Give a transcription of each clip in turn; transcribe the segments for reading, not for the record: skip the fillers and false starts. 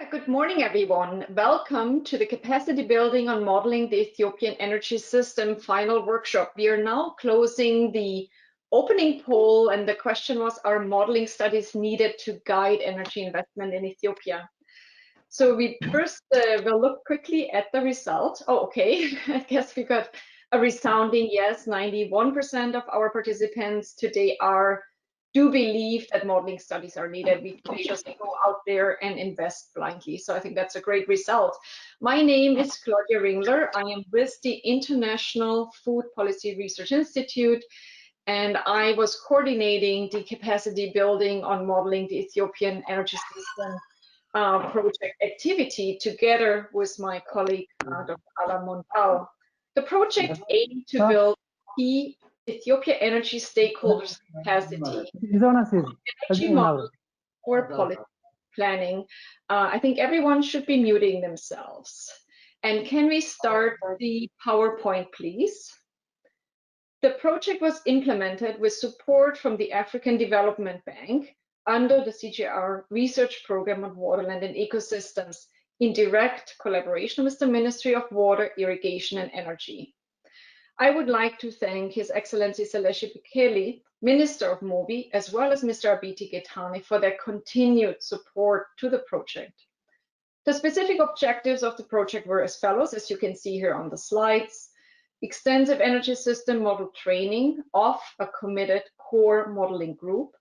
Good morning, everyone. Welcome to the Capacity Building on Modeling the Ethiopian Energy System final workshop. We are now closing the opening poll, and the question was, are modeling studies needed to guide energy investment in Ethiopia? So we first will look quickly at the result. Oh, okay. I guess we got a resounding yes. 91% of our participants today do believe that modeling studies are needed. We can just go out there and invest blindly. So I think that's a great result. My name is Claudia Ringler. I am with the International Food Policy Research Institute, and I was coordinating the capacity building on modeling the Ethiopian Energy System project activity together with my colleague, Dr. Ala Montal. The project aimed to build key Ethiopia energy stakeholders' capacity energy model for policy planning. I think everyone should be muting themselves. And can we start the PowerPoint, please? The project was implemented with support from the African Development Bank under the CGIAR Research Program on Waterland and Ecosystems in direct collaboration with the Ministry of Water, Irrigation and Energy. I would like to thank His Excellency Seleshi Bekele, Minister of MOWIE, as well as Mr. Abiti Getani for their continued support to the project. The specific objectives of the project were as follows, as you can see here on the slides: extensive energy system model training of a committed core modeling group,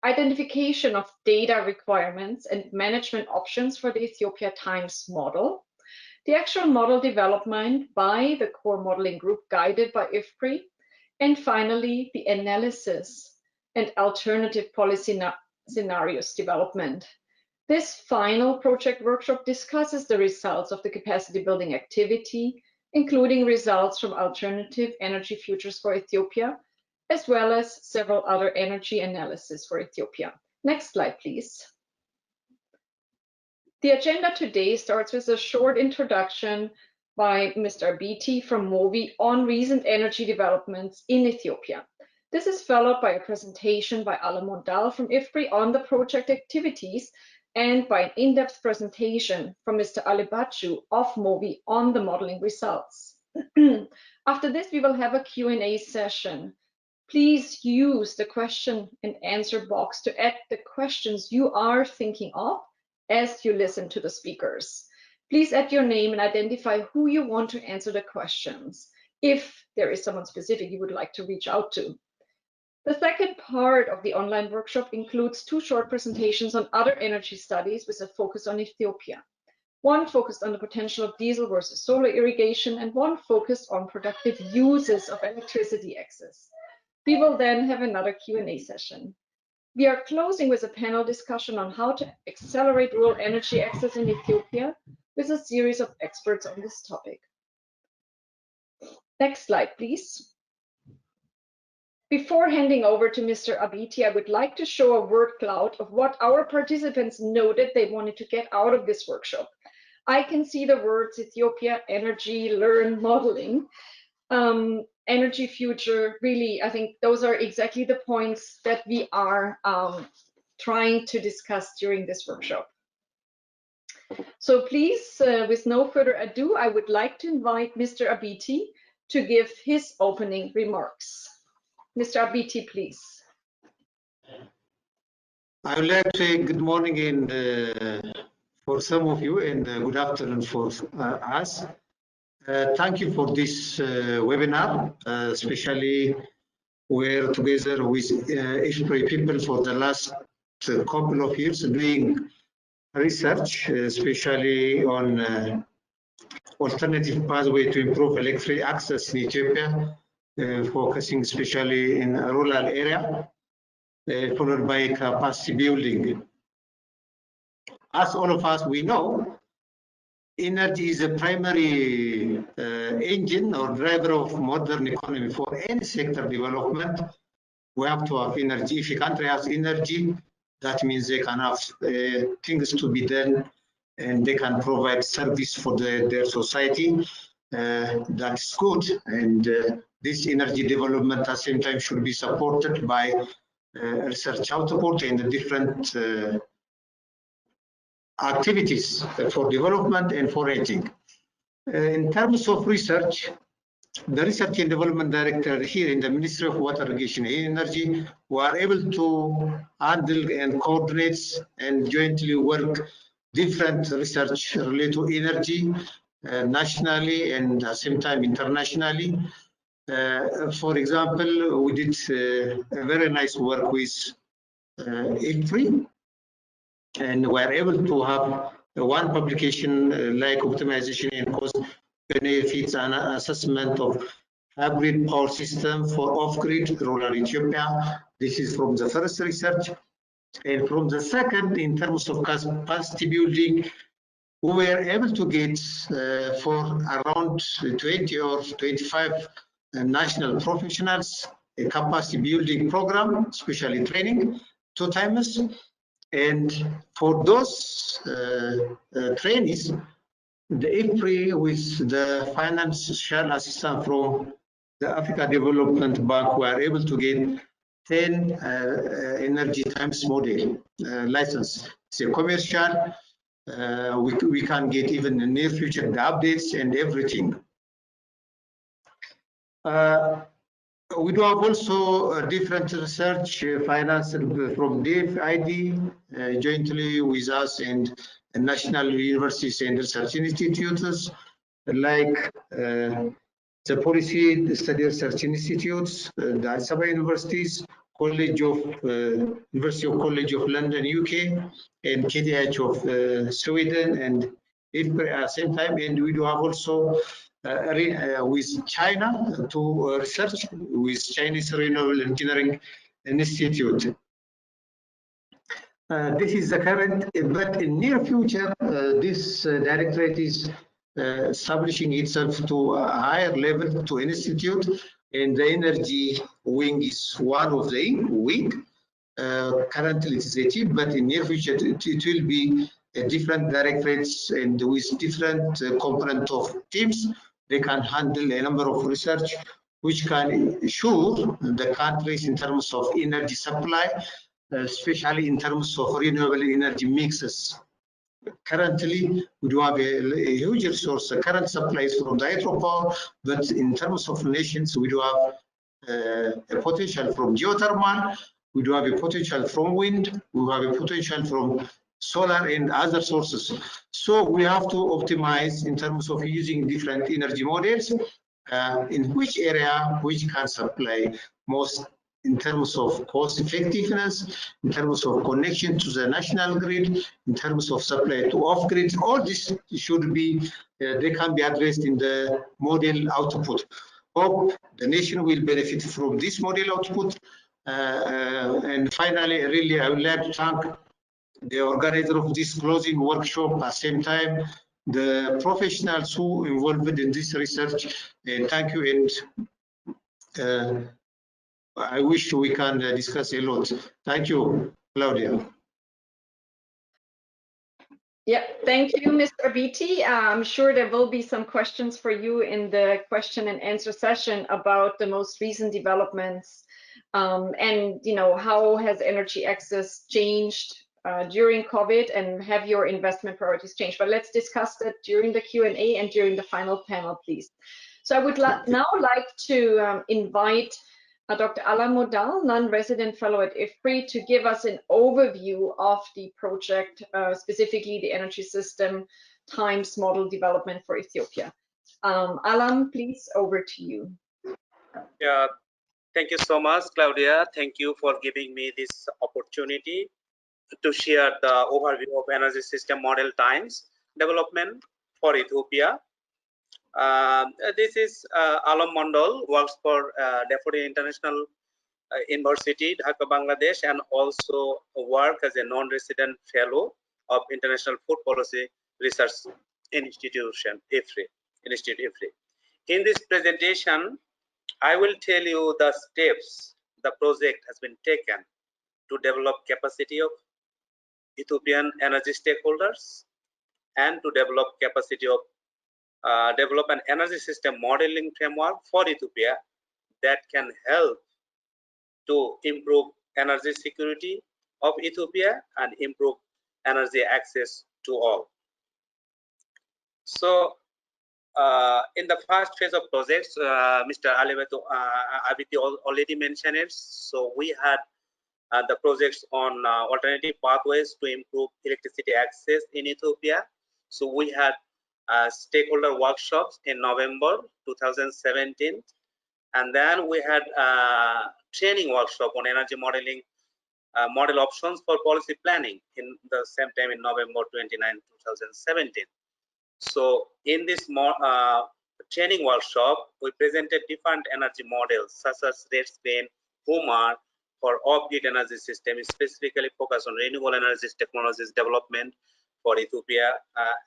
identification of data requirements and management options for the Ethiopia TIMES model, the actual model development by the core modeling group guided by IFPRI, and finally, the analysis and alternative policy scenarios development. This final project workshop discusses the results of the capacity building activity, including results from alternative energy futures for Ethiopia, as well as several other energy analysis for Ethiopia. Next slide, please. The agenda today starts with a short introduction by Mr. Abiti from MOWIE on recent energy developments in Ethiopia. This is followed by a presentation by Ala Montal from IFPRI on the project activities and by an in-depth presentation from Mr. Alebachu of MOWIE on the modeling results. After this, we will have a Q&A session. Please use the question and answer box to add the questions you are thinking of as you listen to the speakers. Please add your name and identify who you want to answer the questions, if there is someone specific you would like to reach out to. The second part of the online workshop includes 2 short presentations on other energy studies with a focus on Ethiopia. One focused on the potential of diesel versus solar irrigation, and one focused on productive uses of electricity access. We will then have another Q&A session. We are closing with a panel discussion on how to accelerate rural energy access in Ethiopia with a series of experts on this topic. Next slide, please. Before handing over to Mr. Abiti, I would like to show a word cloud of what our participants noted they wanted to get out of this workshop. I can see the words Ethiopia, energy, learn, modeling. Energy future, really, I think those are exactly the points that we are trying to discuss during this workshop. So please, with no further ado, I would like to invite Mr. Abiti to give his opening remarks. Mr. Abiti, please. I would like to say good morning for some of you and good afternoon for us. Thank you for this webinar, especially we're together with IFPRI people for the last couple of years doing research, especially on alternative pathway to improve electric access in Ethiopia, focusing especially in a rural area, followed by capacity building. As all of us we know, energy is a primary engine or driver of modern economy. For any sector development, we have to have energy. If a country has energy, that means they can have things to be done and they can provide service for their society. That's good. And this energy development at the same time should be supported by research output in the different activities for development and for rating. In terms of research, the Research and Development Director here in the Ministry of Water, Irrigation and Energy were able to handle and coordinate and jointly work different research related to energy nationally and at the same time internationally. For example, we did a very nice work with IFPRI, and we're able to have one publication like optimization and cost benefits and assessment of hybrid power system for off-grid rural Ethiopia. This is from the first research. And from the second, in terms of capacity building, we were able to get for around 20 or 25 national professionals a capacity building program, especially training, 2 times. And for those trainees, the IFPRI with the financial assistance from the Africa Development Bank were able to get 10 energy times model license. It's a commercial. We can get even in the near future the updates and everything. We do have also different research financed from DFID jointly with us and national universities and research institutes like the Policy Study Research Institutes, the Addis Ababa universities, University of College of London, UK, and KTH of Sweden, and IFPRI at the same time. And we do have also with China to research with Chinese Renewable Engineering Institute. This is the current, but in near future, this directorate is establishing itself to a higher level to an institute, and the energy wing is one of the wing. Currently it is a team, but in near future it will be different directorates and with different component of teams. They can handle a number of research which can ensure the countries in terms of energy supply, especially in terms of renewable energy mixes. Currently, we do have a huge resource. The current supply is from the hydropower, but in terms of nations, we do have a potential from geothermal, we do have a potential from wind, we have a potential from solar and other sources. So we have to optimize in terms of using different energy models in which area which can supply most in terms of cost effectiveness, in terms of connection to the national grid, in terms of supply to off-grid. All this should be, they can be addressed in the model output. Hope the nation will benefit from this model output. And finally, really, I would like to thank the organizer of this closing workshop, at the same time, the professionals who involved in this research. Thank you, and I wish we can discuss a lot. Thank you, Claudia. Yeah, thank you, Mr. Beatty. I'm sure there will be some questions for you in the question and answer session about the most recent developments and how has energy access changed during COVID, and have your investment priorities changed? But let's discuss that during the Q&A and during the final panel, please. So I would now like to invite Dr. Alan Modal, non-resident fellow at IFPRI, to give us an overview of the project, specifically the energy system times model development for Ethiopia. Alan, please, over to you. Yeah, thank you so much, Claudia. Thank you for giving me this opportunity to share the overview of energy system model times development for Ethiopia. This is Alam Mondal, works for Deputy International University, Dhaka, Bangladesh, and also work as a non-resident fellow of International Food Policy Research Institution, IFPRI. In this presentation, I will tell you the steps the project has been taken to develop capacity of Ethiopian energy stakeholders and to develop capacity of develop an energy system modeling framework for Ethiopia that can help to improve energy security of Ethiopia and improve energy access to all. So in the first phase of projects, Mr. Abiti already mentioned it. So we had the projects on alternative pathways to improve electricity access in Ethiopia. So we had stakeholder workshops in November 2017, and then we had training workshop on energy modeling, model options for policy planning in the same time in November 29, 2017. So in this training workshop, we presented different energy models such as REDSCreen, HUMAR for off-grid energy system, specifically focused on renewable energy technologies development for Ethiopia.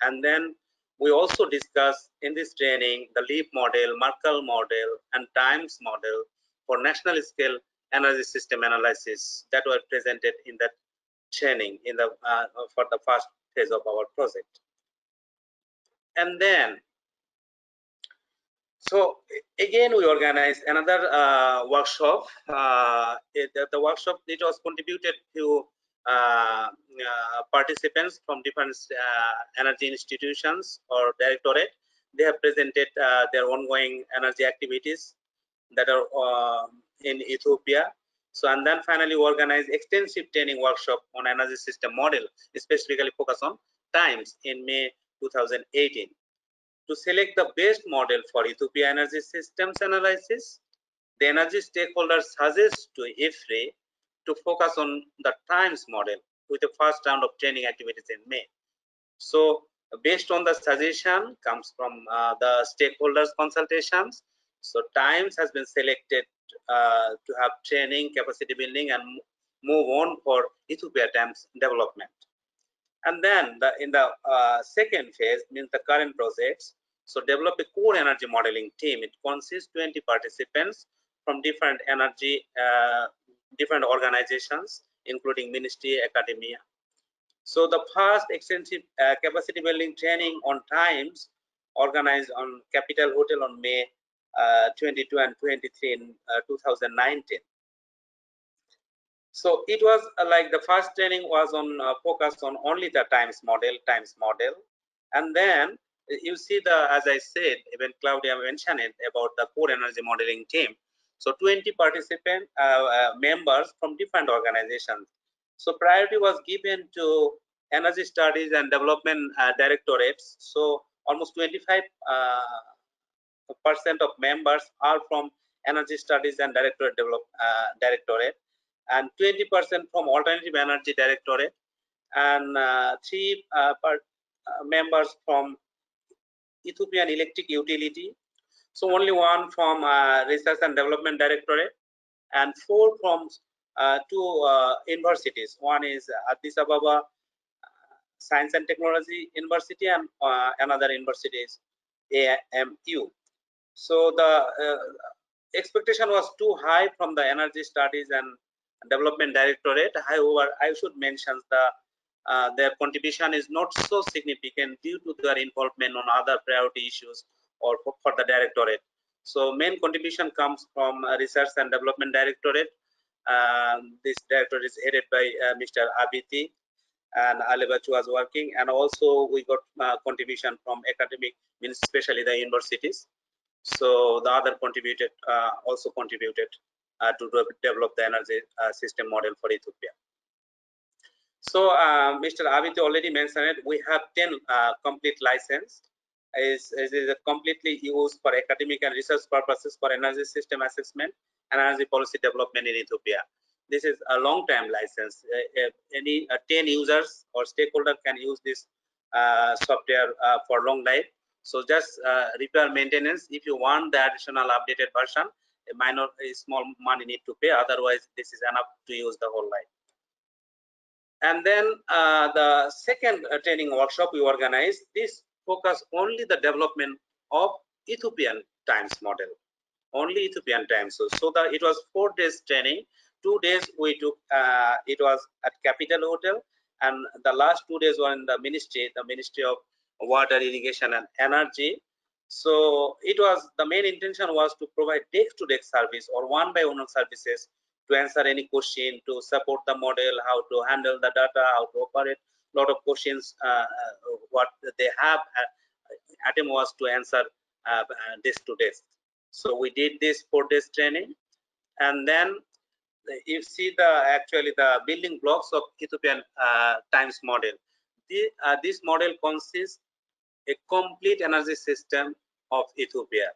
And then we also discussed in this training the LEAP model, Merkel model, and TIMES model for national scale energy system analysis that were presented in that training in the for the first phase of our project. And then, so again, we organized another workshop. The workshop, it was contributed to participants from different energy institutions or directorate. They have presented their ongoing energy activities that are in Ethiopia. So, and then finally we organized extensive training workshop on energy system model, specifically focused on TIMES in May 2018. To select the best model for Ethiopia energy systems analysis, the energy stakeholders suggest to IFPRI to focus on the TIMES model with the first round of training activities in May. So based on the suggestion comes from the stakeholders consultations. So TIMES has been selected to have training, capacity building, and move on for Ethiopia TIMES development. And then in the second phase, means the current projects, so develop a core energy modeling team. It consists 20 participants from different energy, different organizations, including ministry, academia. So the first extensive capacity building training on TIMES organized on Capital Hotel on May 22 and 23 in 2019. So it was like the first training was on focused on only the TIMES model, and then you see the, as I said, even Claudia mentioned it about the core energy modeling team. So 20 participant members from different organizations. So priority was given to energy studies and development directorates. So almost 25% of members are from energy studies and directorate, and 20% from alternative energy directorate, and 3 members from Ethiopian electric utility. So only 1 from research and development directorate, and 4 from 2 universities. One is Addis Ababa Science and Technology University, and another university is AMU. So the expectation was too high from the energy studies and development directorate. However, I should mention their contribution is not so significant due to their involvement on other priority issues or for the directorate. So main contribution comes from research and development directorate. This directorate is headed by Mr. Abiti, and Alibachu was working, and also we got contribution from academic, means especially the universities. So the other contributed also contributed to develop the energy system model for Ethiopia. So Mr. Abiti already mentioned it. We have 10 complete license. Is completely used for academic and research purposes for energy system assessment and energy policy development in Ethiopia. This is a long-term license. Any 10 users or stakeholder can use this software for long life. So just repair maintenance. If you want the additional updated version, a small money need to pay. Otherwise, this is enough to use the whole life. And then the second training workshop we organized, this focus only the development of Ethiopian TIMES model, only Ethiopian TIMES. So that it was 4 days training. 2 days we took, it was at Capital Hotel, and the last 2 days were in the Ministry of Water, Irrigation and Energy. So it was, the main intention was to provide desk-to-desk service or one-by-one services to answer any question, to support the model, how to handle the data, how to operate lot of questions what they have. Attempt was to answer this to this. So we did this 4 days training, and then you see actually the building blocks of Ethiopian Times model. This model consists a complete energy system of Ethiopia.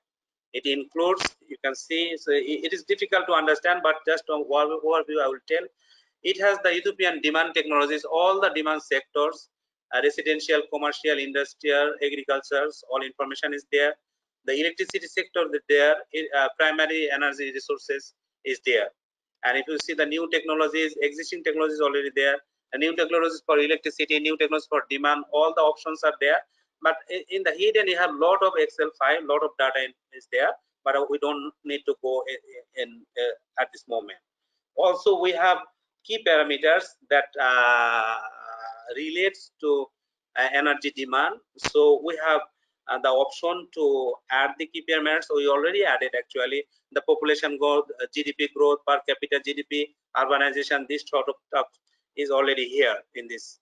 It includes, you can see, so it is difficult to understand, but just an overview I will tell. It has the Ethiopian demand technologies, all the demand sectors, residential, commercial, industrial, agriculture, all information is there. The electricity sector is there, primary energy resources is there. And if you see the new technologies, existing technologies already there, and new technologies for electricity, new technologies for demand, all the options are there. But in the hidden, you have a lot of Excel file, lot of data is there, but we don't need to go in at this moment. Also, we have key parameters that relates to energy demand. So we have the option to add the key parameters. So we already added actually the population growth, GDP growth, per capita GDP, urbanization. This sort of stuff is already here in this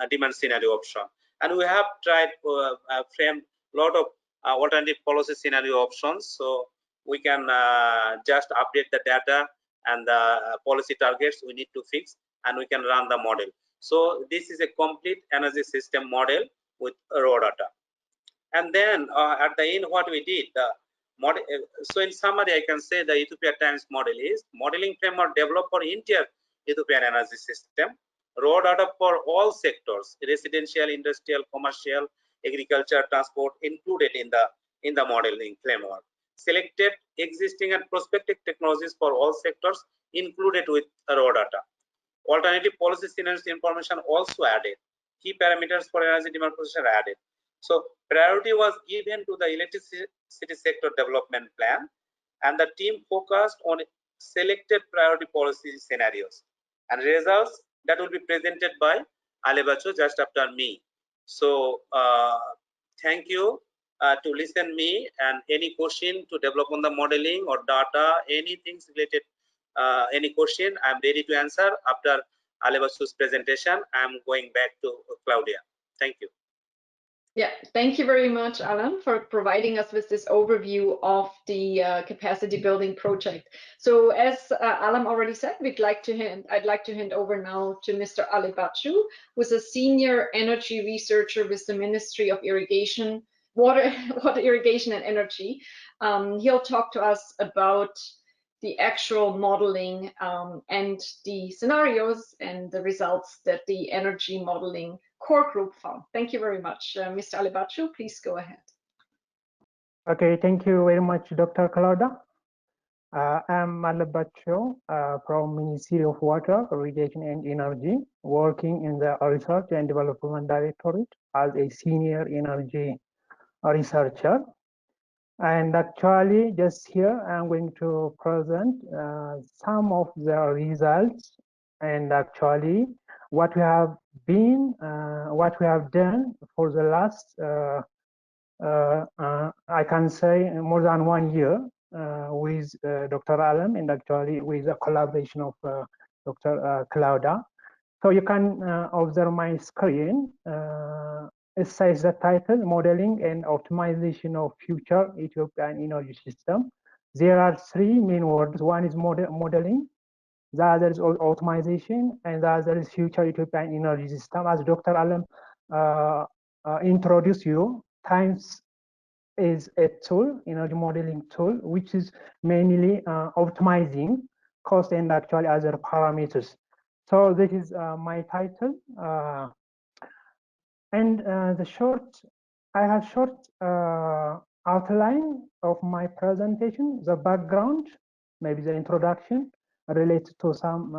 demand scenario option. And we have tried to frame a lot of alternative policy scenario options. So we can just update the data and the policy targets we need to fix, and we can run the model. So this is a complete energy system model with raw data. And then at the end, what we did, the model. So in summary, I can say the Ethiopia Times model is modeling framework developed for entire Ethiopian energy system, raw data for all sectors, residential, industrial, commercial, agriculture, transport included in the modeling framework. Selected existing and prospective technologies for all sectors included with raw data. Alternative policy scenarios information also added. Key parameters for energy demand position are added. So priority was given to the electricity sector development plan, and the team focused on selected priority policy scenarios and results that will be presented by Alebacho just after me. So thank you to listen me, and any question to develop on the modeling or data, anything related, any question, I'm ready to answer. After Alebacho's presentation, I'm going back to Claudia. Thank you. Yeah, thank you very much, Alan, for providing us with this overview of the capacity building project. So as Alan already said, I'd like to hand over now to Mr. Alebacho, who's a senior energy researcher with the Ministry of Irrigation, Water Irrigation and Energy. He'll talk to us about the actual modeling and the scenarios and the results that the energy modeling core group found. Thank you very much. Mr. Alebacho, please go ahead. Okay, thank you very much, Dr. Claudia. I'm Alebacho from Ministry of Water, Irrigation and Energy, working in the Research and Development Directorate as a senior energy researcher. And actually, just here, I'm going to present some of the results and actually what we have done for the last, I can say, more than 1 year with Dr. Alam, and actually with the collaboration of Dr. Claudia. So you can observe my screen. It says the title, Modeling and Optimization of Future Ethiopian Energy System. There are 3 main words. One is modeling, the other is optimization, and the other is Future Ethiopian Energy System. As Dr. Alam introduced you, TIMES is a tool, energy modeling tool, which is mainly optimizing cost and actually other parameters. So this is my title. And I have short outline of my presentation, the background, maybe the introduction related to some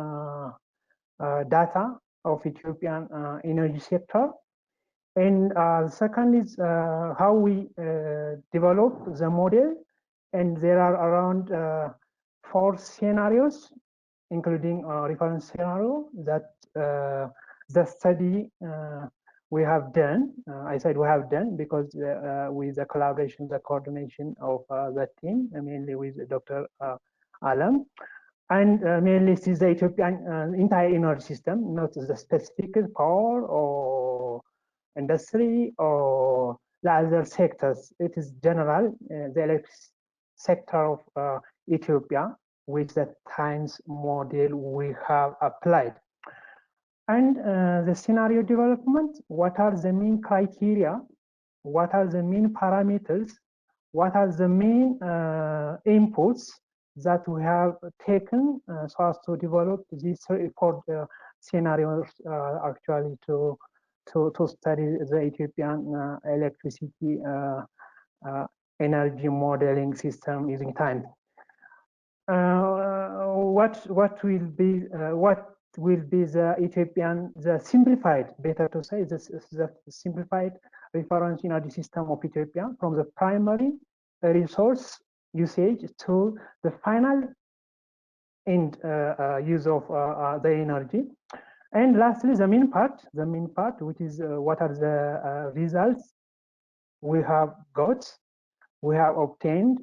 data of Ethiopian energy sector. And the second is how we develop the model. And there are around 4 scenarios, including a reference scenario that the study we have done. I said we have done because with the collaboration, the coordination of the team, mainly with Dr. Alam. And mainly this is the Ethiopian entire energy system, not the specific power or industry or the other sectors. It is general, the electric sector of Ethiopia, which the TIMES model we have applied. And the scenario development, what are the main criteria? What are the main parameters? What are the main inputs that we have taken so as to develop these report scenarios actually to study the Ethiopian electricity energy modeling system using time. What will be the Ethiopian, the simplified, better to say, the simplified reference energy system of Ethiopia from the primary resource usage to the final end use of the energy. And lastly, the main part, which is what are the results we have got, we have obtained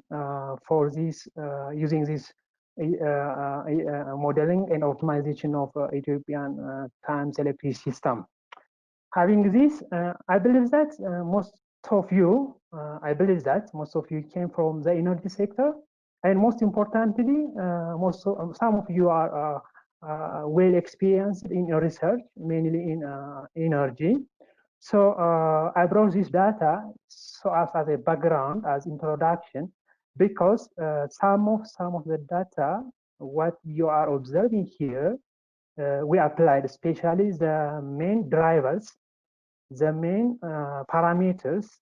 for this using this modeling and optimization of Ethiopian TIMES electricity system. Having this, I believe that most of you came from the energy sector, and most importantly, some of you are well experienced in research, mainly in energy. So I brought this data so as a background, as introduction, because some of the data, what you are observing here, we applied, especially the main drivers, the main parameters,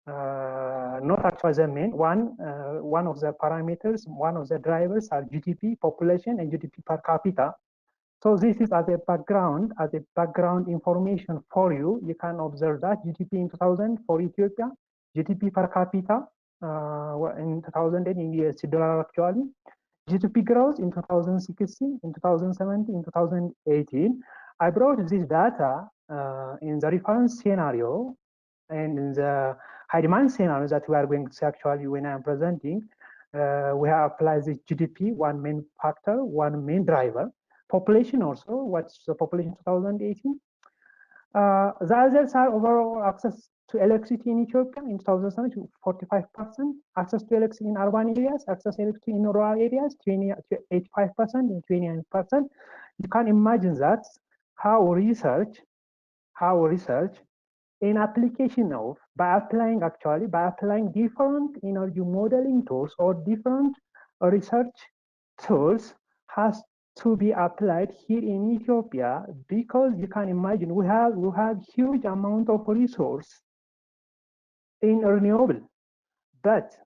not actually the main one of the parameters, one of the drivers are GDP, population, and GDP per capita. So this is as a background information for you. You can observe that GDP in 2000 for Ethiopia, GDP per capita in 2000 in USD dollar actually, GDP growth in 2016, in 2017, in 2018. I brought this data in the reference scenario and in the high demand scenario that we are going to see actually when I'm presenting. We have applied this GDP, one main factor, one main driver. Population also, what's the population 2018? The others are overall access to electricity in Ethiopia in 2007 to 45%, access to electricity in urban areas, access to electricity in rural areas 85% and 29%. You can imagine that how research in application of, by applying different energy modeling tools or different research tools has to be applied here in Ethiopia, because you can imagine we have huge amount of resource in renewable, but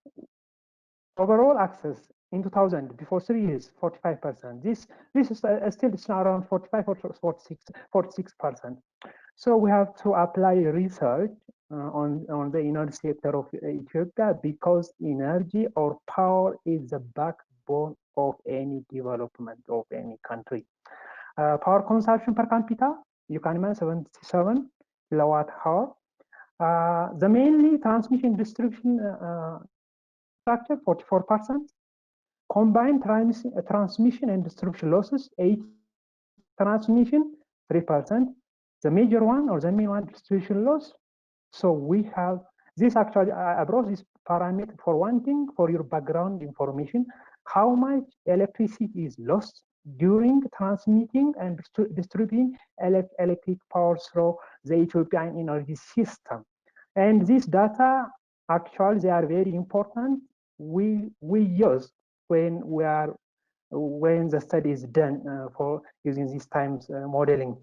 overall access in 2000 before 3 years 45%. This is still it's around 45 or 46%. So we have to apply research on the energy sector of Ethiopia, because energy or power is the backbone of any development of any country. Power consumption per capita, you can imagine 77 kilowatt hour. The mainly transmission distribution structure 44%. Combined transmission and distribution losses 8%. Transmission 3%. The major one or the main one, distribution loss. So we have this actually, I brought this parameter for one thing, for your background information, how much electricity is lost during transmitting and distributing electric power through the Ethiopian energy system. And this data, actually, they are very important. We use when the study is done for using this times modeling.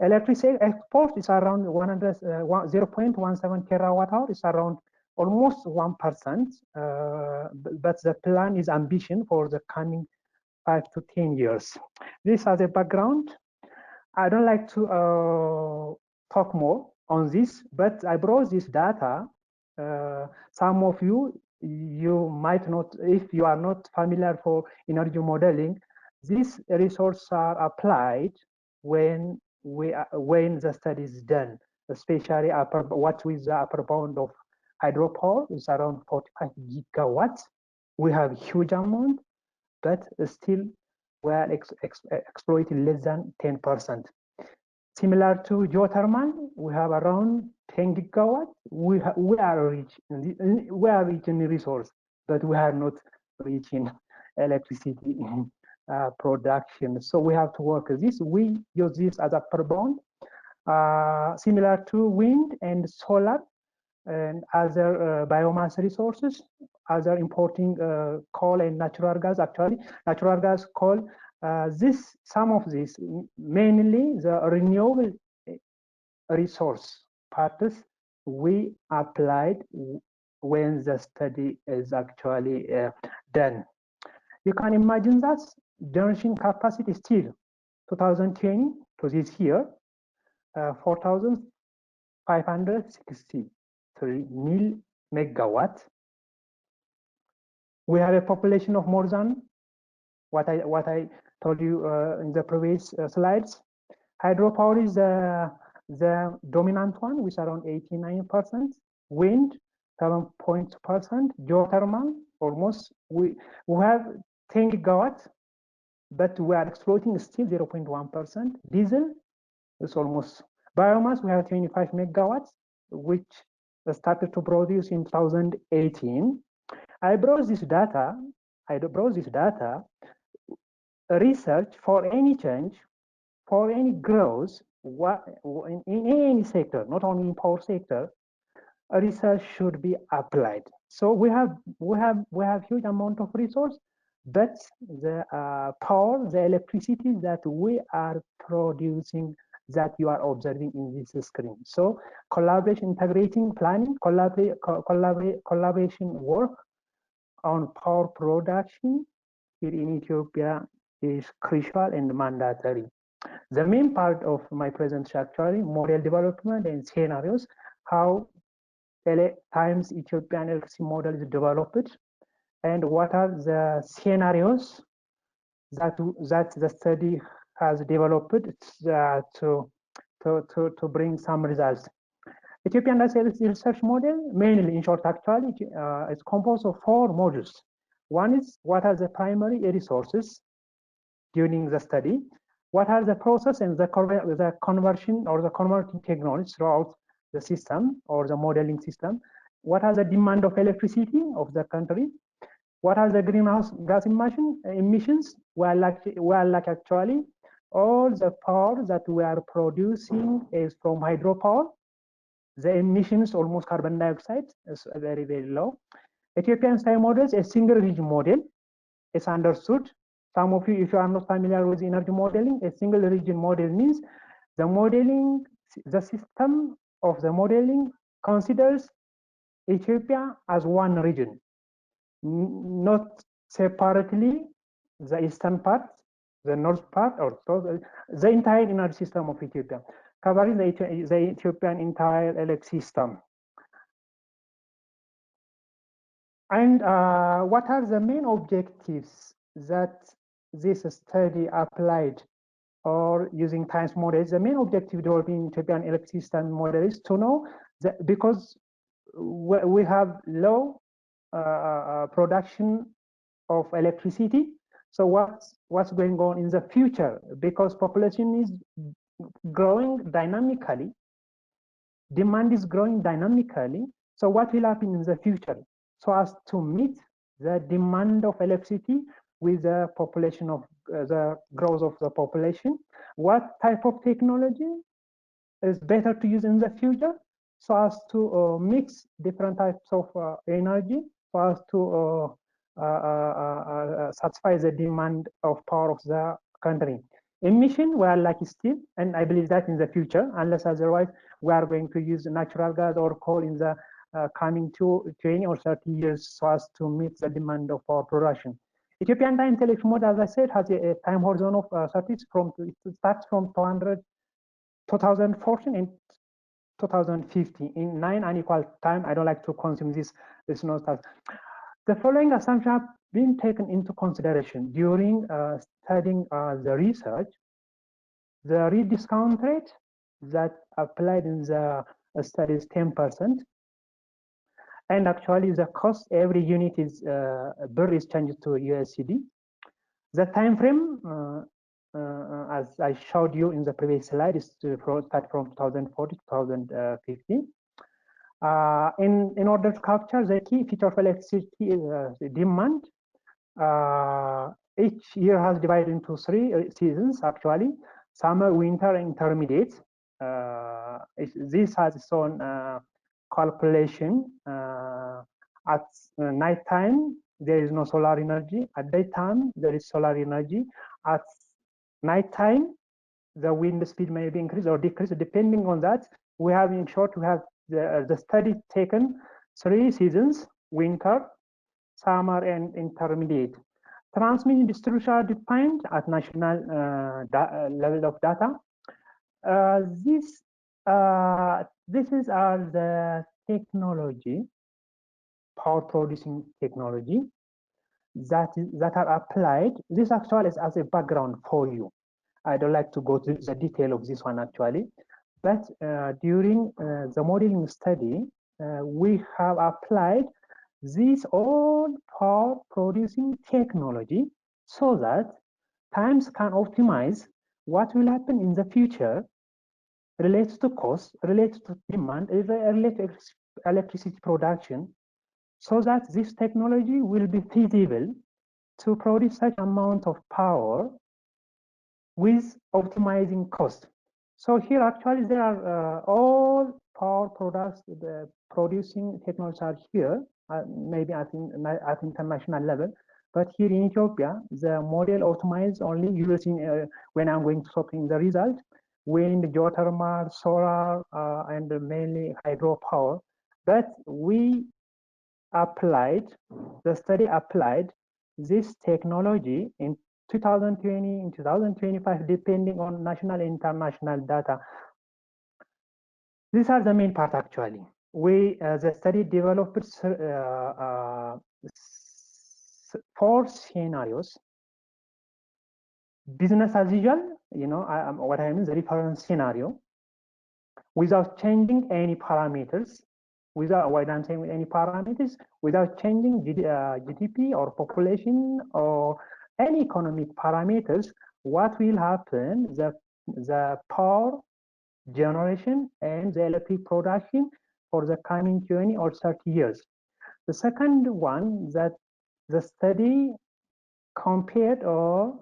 Electricity export is around 0.17 terawatt hour. It's around almost 1%, but the plan is ambition for the coming 5 to 10 years. This as a background. I don't like to talk more on this, but I brought this data. Some of you might not, if you are not familiar for energy modeling, these resources are applied when the study is done, especially what with the upper bound of hydropower is around 45 gigawatts. We have huge amount, but still we are exploiting less than 10%. Similar to geothermal, we have around 10 gigawatts. We are reaching the resource, but we are not reaching electricity production. So we have to work with this. We use this as a per bond, similar to wind and solar and other biomass resources, other importing coal and natural gas. Actually, natural gas, coal, some of this, mainly the renewable resource parts, we applied when the study is actually done. You can imagine that generation capacity still 2020 to this year, 4,563 mil megawatts. We have a population of more than what I told you in the previous slides. Hydropower is the dominant one, with around 89%. Wind, 7.2%. Geothermal, almost. We have 10 gigawatts, but we are exploiting still 0.1%. Diesel is almost. Biomass, we have 25 megawatts, which started to produce in 2018. I brought this data. Research for any change, for any growth, in any sector, not only in power sector, research should be applied. So we have huge amount of resource, but the power, the electricity that we are producing, that you are observing in this screen. So collaboration, integrating, planning, collaboration work on power production here in Ethiopia is crucial and mandatory. The main part of my presentation actually model development and scenarios, how TIMES Ethiopian electricity model is developed, and what are the scenarios that the study has developed to bring some results. Ethiopian research model, mainly in short actually, it's composed of 4 modules. One is what are the primary resources during the study, what are the process and the conversion or the converting technologies throughout the system or the modeling system, what are the demand of electricity of the country, what are the greenhouse gas emissions, well, actually all the power that we are producing is from hydropower. The emissions, almost carbon dioxide, is very, very low. Ethiopian style models, a single region model is understood. Some of you, if you are not familiar with energy modeling, a single region model means the modeling, the system of the modeling considers Ethiopia as one region, not separately the eastern part, the north part, or the entire energy system of Ethiopia, covering the Ethiopian entire electric system. And what are the main objectives that this study applied or using TIMES models? The main objective developing Ethiopian electric system model is to know that because we have low production of electricity, so what's going on in the future? Because population is growing dynamically, demand is growing dynamically, so what will happen in the future? So as to meet the demand of electricity with the population of the growth of the population, what type of technology is better to use in the future, so as to mix different types of energy, so as to satisfy the demand of power of the country. Emission, we are lucky still, and I believe that in the future, unless otherwise, we are going to use natural gas or coal in the coming 20 or 30 years, so as to meet the demand of power production. Ethiopian time electric model, as I said, has a time horizon of it starts from 2014 and 2050 in 9 unequal time. I don't like to consume this note. The following assumptions have been taken into consideration during studying the research. The rediscount rate that applied in the study is 10%. And actually the cost, every unit is, birr is changed to USD. The time frame, as I showed you in the previous slide, is to start from 2040 to 2050. In order to capture the key feature of electricity demand, each year has divided into 3 seasons actually: summer, winter, and intermediate. This has its own calculation. At night time, there is no solar energy. At daytime, there is solar energy. At night time, the wind speed may be increased or decreased depending on that. We have, in short, we have the study taken 3 seasons: winter, summer, and intermediate. Transmission distribution are defined at national level of data. This is the technology, power producing technology that are applied. This actually is as a background for you. I don't like to go to the detail of this one actually, but during the modeling study, we have applied this all power producing technology so that TIMES can optimize what will happen in the future related to cost, related to demand, related to electricity production, so that this technology will be feasible to produce such amount of power with optimizing cost. So here actually there are all power products, the producing technologies are here, maybe at international level, but here in Ethiopia, the model optimized only using, when I'm going to talk in the result, wind, geothermal, solar, and mainly hydropower. But we applied, the study applied this technology in 2020, in 2025, depending on national and international data. These are the main part actually. The study developed 4 scenarios. Business as usual, you know, what I mean, the reference scenario, without changing any parameters, without what I'm saying, any parameters, without changing GDP or population or any economic parameters. What will happen? The power generation and the electric production for the coming 20 or 30 years. The second one, that the study compared or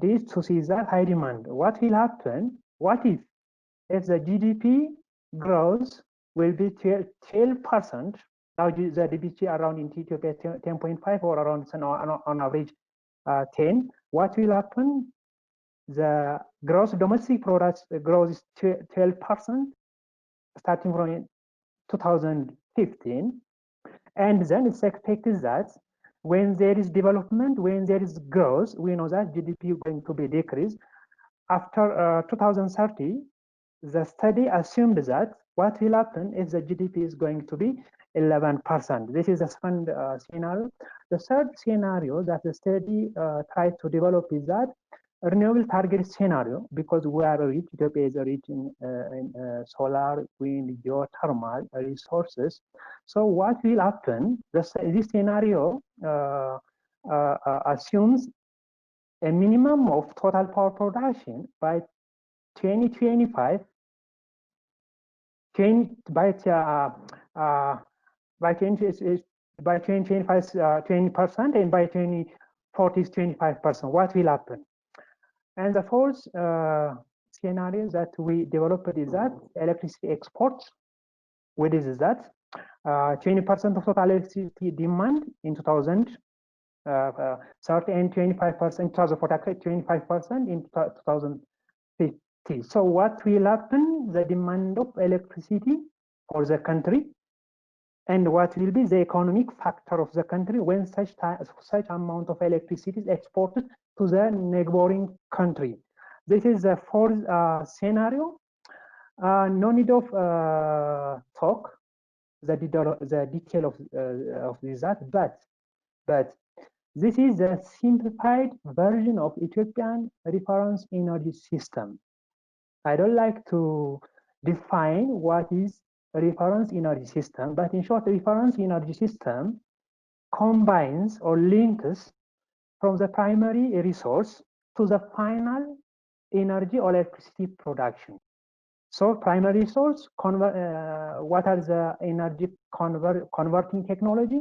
these to see that high demand. What will happen? What if the GDP growth will be 12%? Now the GDP around in Ethiopia 10.5 or around on average 10. What will happen? The gross domestic product growth is 12% starting from 2015, and then it's expected that when there is development, when there is growth, we know that GDP is going to be decreased. After 2030, the study assumed that what will happen is the GDP is going to be 11%. This is the second scenario. The third scenario that the study tried to develop is that renewable target scenario, because we are rich, Ethiopia is rich in solar, wind, geothermal resources. So what will happen? This scenario assumes a minimum of total power production by 2025, by 2025 20%, and by 2040 25%. What will happen? And the fourth scenario that we developed is that electricity exports. What is that? 20% of total electricity demand in 2030 and 25% in 2040, 25% in 2050. So what will happen? The demand of electricity for the country, and what will be the economic factor of the country when such amount of electricity is exported to the neighboring country. This is the fourth scenario. No need of talk the detail of that, but this is the simplified version of Ethiopian reference energy system. I don't like to define what is a reference energy system, but in short, reference energy system combines or links from the primary resource to the final energy or electricity production. So primary resource, what are the energy converting technology?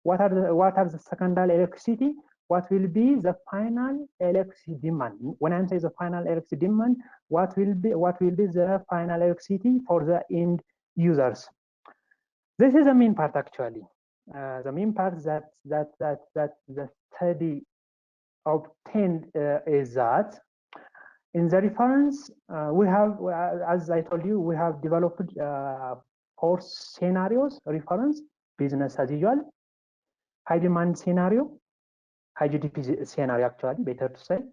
What are the secondary electricity? What will be the final electricity demand? When I say the final electricity demand, what will be the final electricity for the end users? This is the main part actually. The main part that the study obtained is that in the reference we have, as I told you, we have developed 4 scenarios reference: business as usual, high demand scenario, high GDP scenario actually, better to say,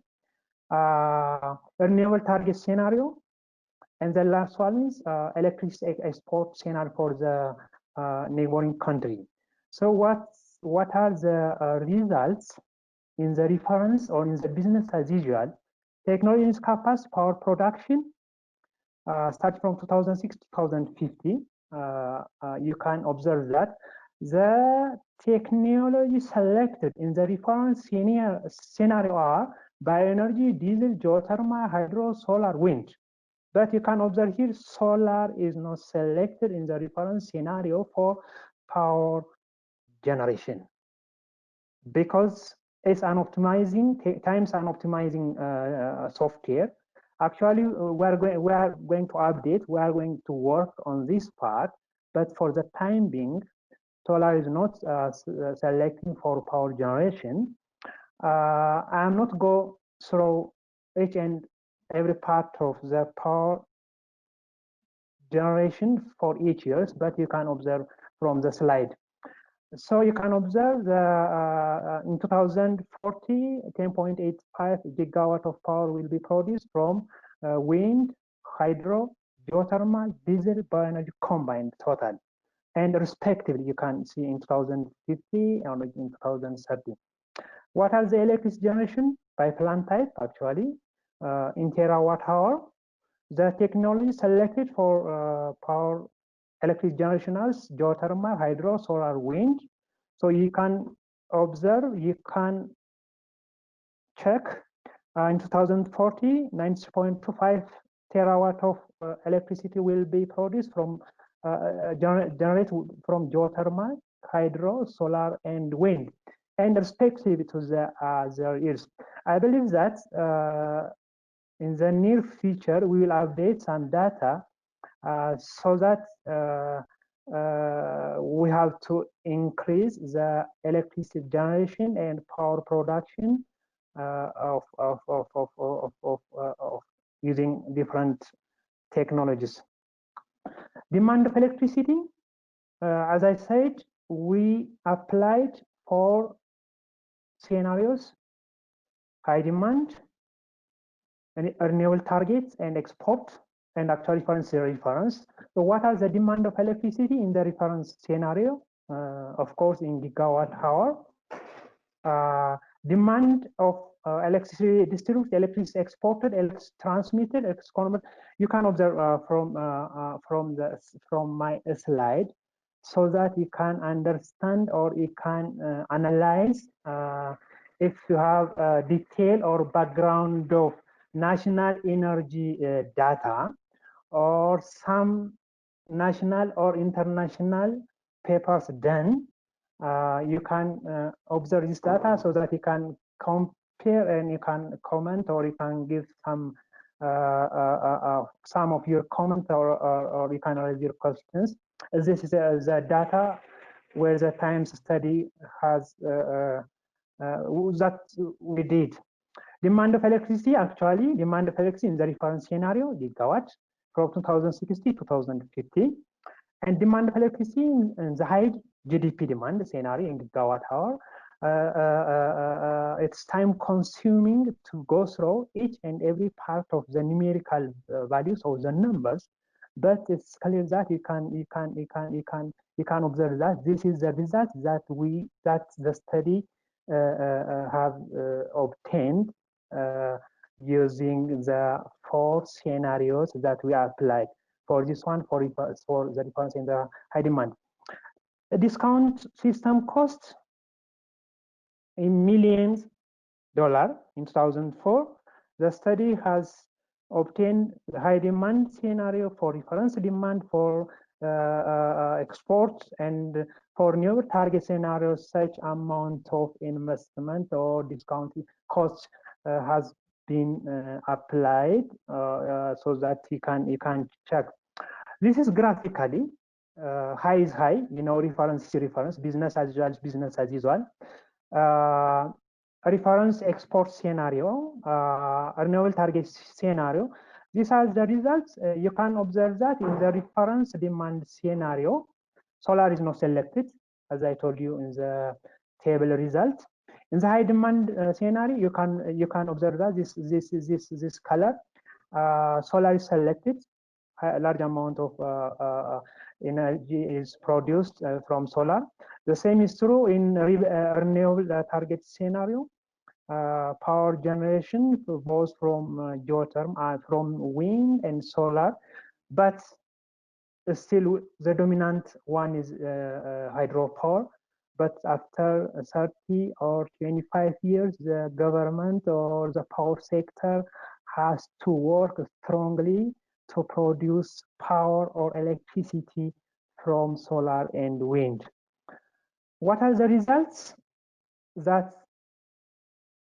renewable target scenario, and the last one is electricity export scenario for the neighboring country. So what are the results in the reference or in the business as usual? Technology is capacity power production starting from 2006 to 2050. You can observe that the technology selected in the reference scenario are bioenergy, diesel, geothermal, hydro, solar, wind. But you can observe here solar is not selected in the reference scenario for power generation because it's an optimizing times an optimizing software. Actually, we are going to update. We are going to work on this part, but for the time being, solar is not selecting for power generation. I am not go through each and every part of the power generation for each year, but you can observe from the slide. So you can observe the in 2040, 10.85 gigawatt of power will be produced from wind, hydro, geothermal, diesel, bioenergy combined total. And respectively, you can see in 2050 and in 2030. What are the electricity generation by plant type actually in terawatt hour? The technology selected for power electric generation as geothermal, hydro, solar, wind. So you can observe, you can check in 2040, 90.25 terawatt of electricity will be produced from generated from geothermal, hydro, solar, and wind, and respectively to the years. I believe that in the near future we will update some data so that we have to increase the electricity generation and power production of using different technologies. Demand of electricity, as I said, we applied for scenarios: high demand, renewable targets, and export, and actual reference. So what are the demand of electricity in the reference scenario? Of course, in gigawatt hour. Demand of electricity distributed, electricity exported, electricity transmitted, electricity converted. You can observe from my slide, so that you can understand or you can analyze if you have detail or background of national energy data or some national or international papers done. You can observe this data so that you can compare and you can comment or you can give some of your comments or you can raise your questions. This is the data where the Times study has that we did. Demand of electricity, actually, demand of electricity in the reference scenario, gigawatt, from 2060 to 2050. And demand of electricity in the high GDP demand scenario in gigawatt hour. It's time consuming to go through each and every part of the numerical values or the numbers, but it's clear that you can observe that this is the result that the study have obtained using the 4 scenarios that we applied for this one for the reference in the high demand. A discount system cost in millions in 2004. The study has obtained the high demand scenario for reference demand for exports, and for new target scenarios, such amount of investment or discounted cost has been applied, so that you can check. This is graphically high is high, reference is reference, business as usual, business as usual. Reference export scenario, renewable target scenario. This has the results. You can observe that in the reference demand scenario, solar is not selected, as I told you in the table result. In the high demand scenario, you can observe that this color, solar is selected. A large amount of energy is produced from solar. The same is true in renewable target scenario. Power generation both from geothermal, from wind and solar, but still the dominant one is hydropower. But after 30 or 25 years, the government or the power sector has to work strongly to produce power or electricity from solar and wind. What are the results that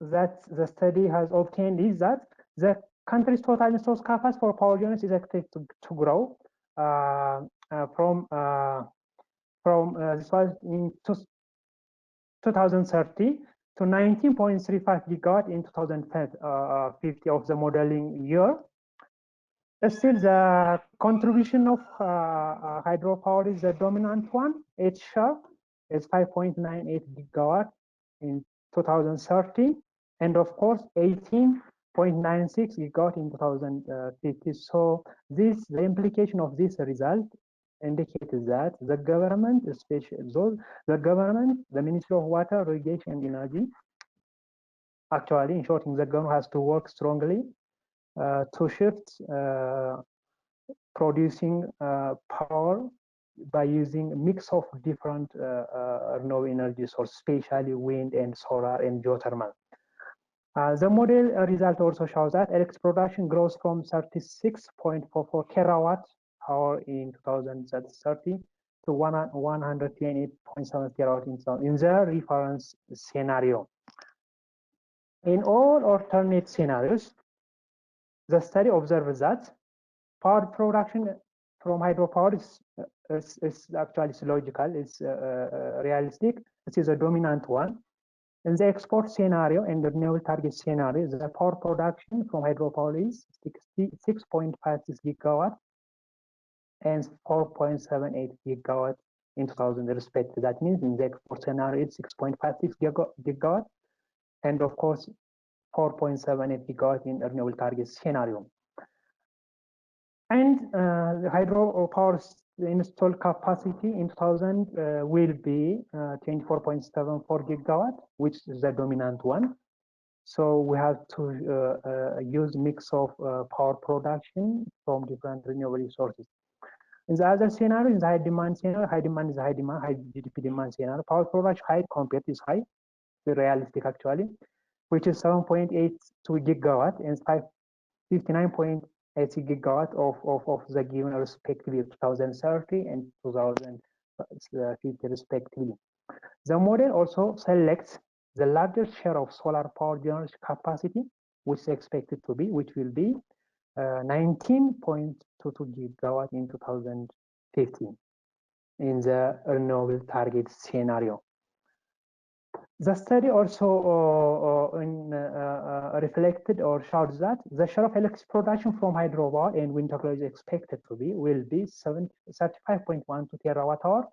the study has obtained is that the country's total installed capacity for power units is expected to grow from this was in 2030 to 19.35 gigawatt in 2050 of the modeling year. Still, the contribution of hydropower is the dominant one. Its share is 5.98 gigawatt in 2030, and of course 18.96 gigawatt in 2050. So the implication of this result indicates that the government, especially the Ministry of Water, Irrigation and Energy, actually, in short, the government has to work strongly to shift producing power by using a mix of different renewable energy sources, especially wind and solar and geothermal. The model result also shows that electric production grows from 36.44 terawatt hour in 2030 to 128.7 terawatt in the reference scenario. In all alternate scenarios, the study observes that power production from hydropower is actually logical, it's realistic. It is a dominant one. In the export scenario and the renewable target scenario, the power production from hydropower is 6.56 gigawatt and 4.78 gigawatt in 2000 respectively. That means in the export scenario, it's 6.56 gigawatt, and of course 4.78 gigawatt in renewable target scenario. And the hydropower installed capacity in 2000 will be 24.74 gigawatt, which is the dominant one. So we have to use mix of power production from different renewable resources. In the other scenario, in the high demand scenario, high demand is high demand, high GDP demand scenario. Power production high compared is high, realistic actually, which is 7.82 gigawatt and 59.80 gigawatt of the given respectively 2030 and 2050 respectively. The model also selects the largest share of solar power generation capacity, which is expected to be, which will be 19.22 gigawatt in 2015 in the renewable target scenario. The study also reflected or shows that the share of electric production from hydropower and wind technology is expected to be will be 35.12 terawatt hour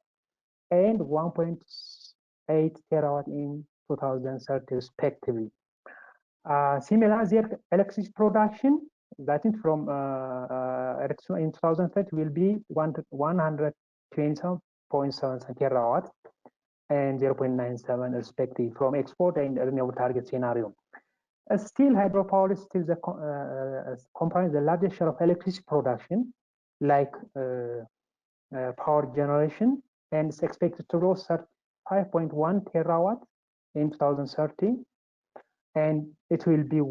and 1.8 terawatt in 2030 respectively. Similar, the electricity production that is from in 2030 will be 127.7 terawatt and 0.97 respectively from export and renewable target scenario. Still, hydropower is still comprise the largest share of electricity production, like power generation, and it's expected to grow 5.1 terawatt in 2030. and it will be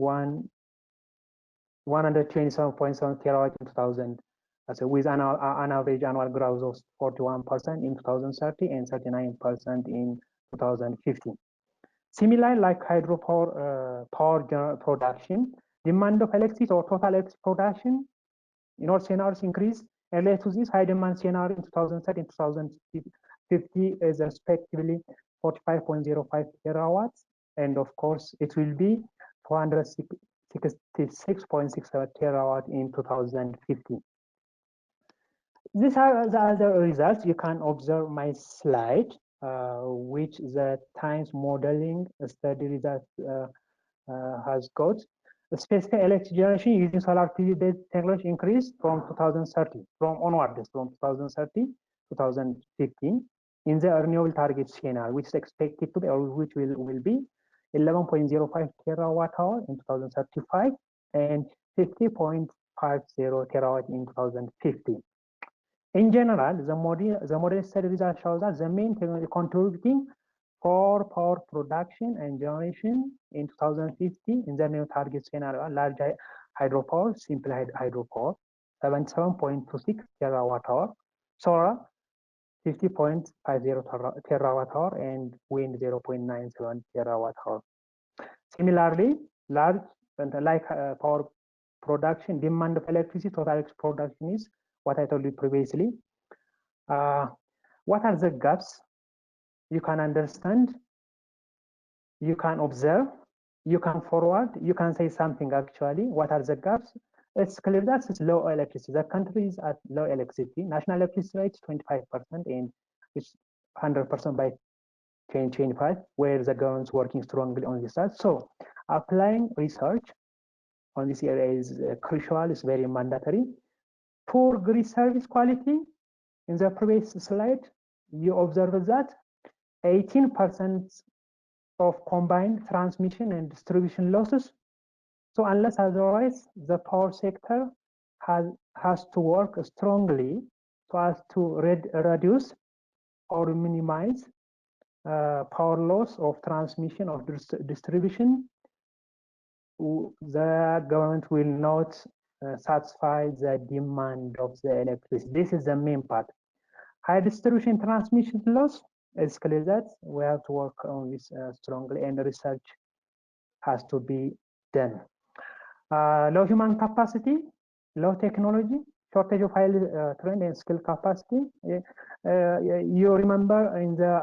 127.7 terawatt in 2000, so with an average annual growth of 41% in 2030 and 39% in 2015. Similar, like hydropower power production, demand of electricity or total electricity production in all scenarios increase. And related to this, high demand scenario in 2030 and 2050 is respectively 45.05 terawatts, and of course it will be 466.67 terawatt in 2050. These are the other results. You can observe my slide, which the Times modeling study result has got. The specific electric generation using solar PV-based technology increased from 2030, from 2030 to 2015 in the renewable target scenario, which is expected to be, or which will be 11.05 terawatt hour in 2035 and 50.50 terawatt in 2050. In general, the model study results show that the main technology contributing for power production and generation in 2050 in the new target scenario, large hydropower, simple hydropower, 77.26 terawatt hour, solar, 50.50 terawatt hour, and wind, 0.97 terawatt hour. Similarly, large like power production, demand of electricity, total electricity production is what I told you previously. What are the gaps? You can understand, you can observe, you can forward, you can say something actually. What are the gaps? It's clear that it's low electricity. The country is at low electricity. National electricity rate is 25% and it's 100% by 2025, where the government is working strongly on this side. So applying research on this area is crucial, it's very mandatory. Poor grid service quality, in the previous slide, you observe that 18% of combined transmission and distribution losses. So unless otherwise, the power sector has to work strongly so as to reduce or minimize power loss of transmission or distribution. The government will not satisfy the demand of the electricity. This is the main part. High distribution transmission loss, it's clear that we have to work on this strongly, and research has to be done. Low human capacity, low technology, shortage of highly trained and skilled capacity. You remember in the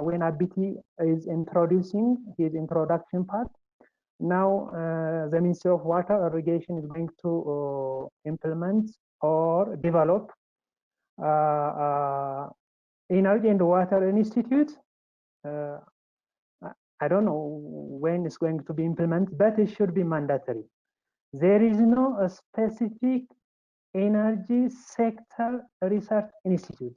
when IFPRI is introducing his introduction part. Now the Ministry of Water Irrigation is going to implement or develop Energy and Water Institute. I don't know when it's going to be implemented, but it should be mandatory. There is no specific energy sector research institute.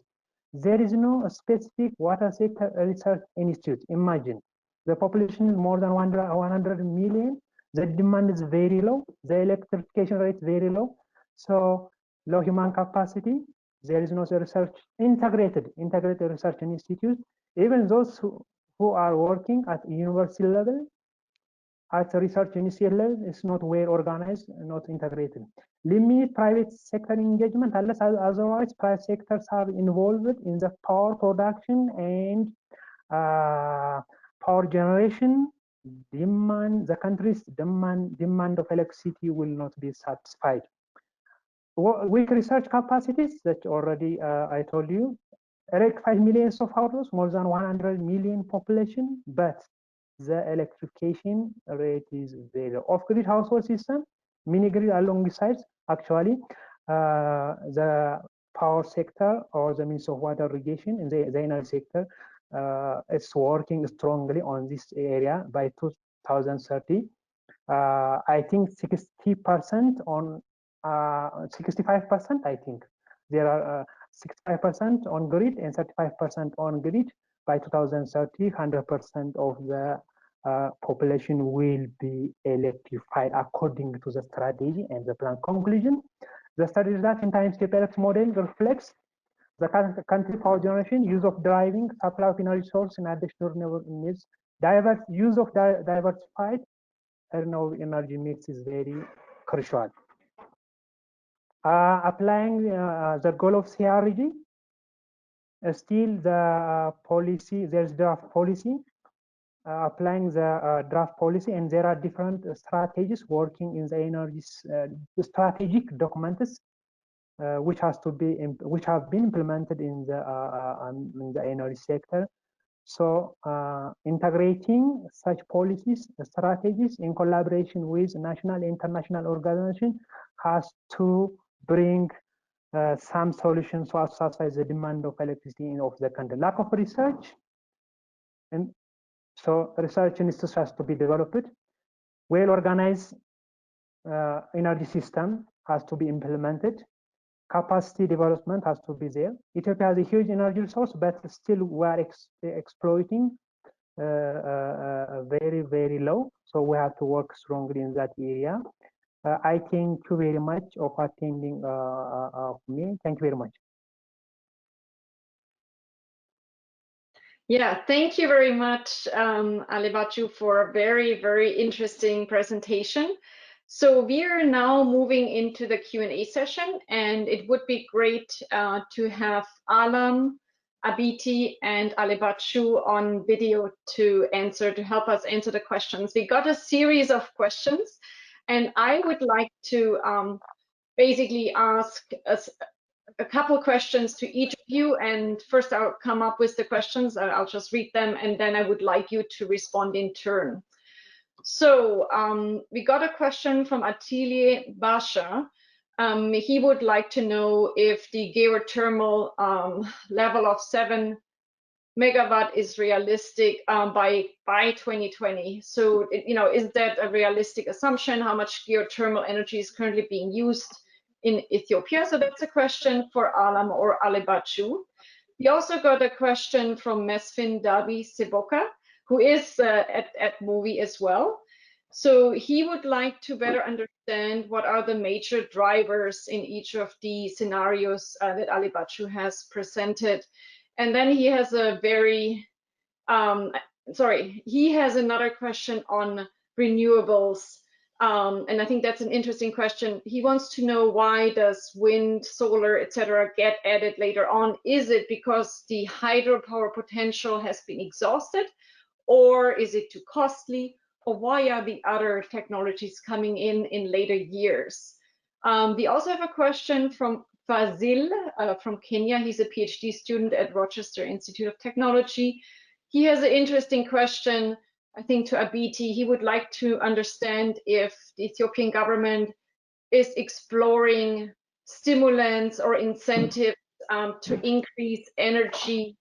There is no specific water sector research institute. Imagine the population is more than 100 million. The demand is very low. The electrification rate is very low. So low human capacity. There is no research integrated research institute. Even those who are working at university level, at research institute level, is not well organized, not integrated. Limit private sector engagement, unless otherwise private sectors are involved in the power production and power generation. The country's demand of electricity will not be satisfied. Weak research capacities that already I told you. 5 million of households, more than 100 million population, but the electrification rate is very low. Off-grid household system, mini-grid along the sides. Actually, the power sector or the Ministry of Water Irrigation in the energy sector is working strongly on this area by 2030. I think 60% on 65%. I think there are 65% on grid and 35% on grid. By 2030, 100% of the population will be electrified according to the strategy and the plan. Conclusion: the study result in Times Ethiopia model reflects the country power generation, use of driving, supply of energy source, and additional renewable needs, use of diversified renewable energy mix is very crucial. Applying the goal of CRG, still the policy, there's draft policy, applying the draft policy, and there are different strategies working in the energy strategic documents, which have been implemented in the energy sector. So integrating such policies, strategies in collaboration with national and international organizations has to bring some solutions to satisfy the demand of electricity of the country. Lack of research, and so research institutes has to be developed. Well-organized energy system has to be implemented. Capacity development has to be there. Ethiopia has a huge energy resource, but still we are exploiting very, very low. So we have to work strongly in that area. I thank you very much for attending me. Thank you very much. Yeah, thank you very much, Alibachu, for a very, very interesting presentation. So we are now moving into the Q&A session, and it would be great to have Alam, Abiti, and Alibachu on video to help us answer the questions. We got a series of questions, and I would like to basically ask a couple questions to each of you. And first I'll come up with the questions. I'll just read them, and then I would like you to respond in turn. So we got a question from Atelier Basha. He would like to know if the geothermal level of 7 megawatt is realistic by 2020. So, is that a realistic assumption? How much geothermal energy is currently being used in Ethiopia? So that's a question for Alam or Alibachu. We also got a question from Mesfin Dabi Seboka, who is at MOWIE as well. So he would like to better understand what are the major drivers in each of the scenarios that Alibachu has presented. And then he has a he has another question on renewables. And I think that's an interesting question. He wants to know, why does wind, solar, etc. get added later on? Is it because the hydropower potential has been exhausted, or is it too costly, or why are the other technologies coming in later years? We also have a question from Fazil from Kenya. He's a PhD student at Rochester Institute of Technology. He has an interesting question, I think, to Abiti. He would like to understand if the Ethiopian government is exploring stimulants or incentives to increase energy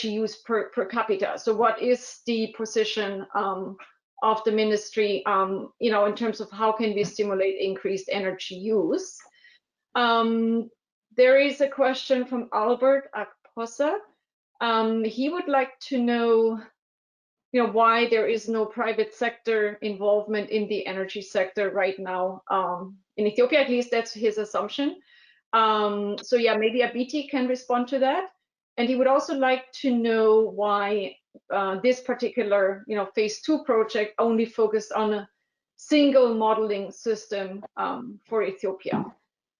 use per capita. So what is the position of the ministry, in terms of how can we stimulate increased energy use? There is a question from Albert Akposa. He would like to know, why there is no private sector involvement in the energy sector right now in Ethiopia. At least that's his assumption. So yeah, maybe Abiti can respond to that. And he would also like to know why this particular, phase 2 project only focused on a single modeling system for Ethiopia.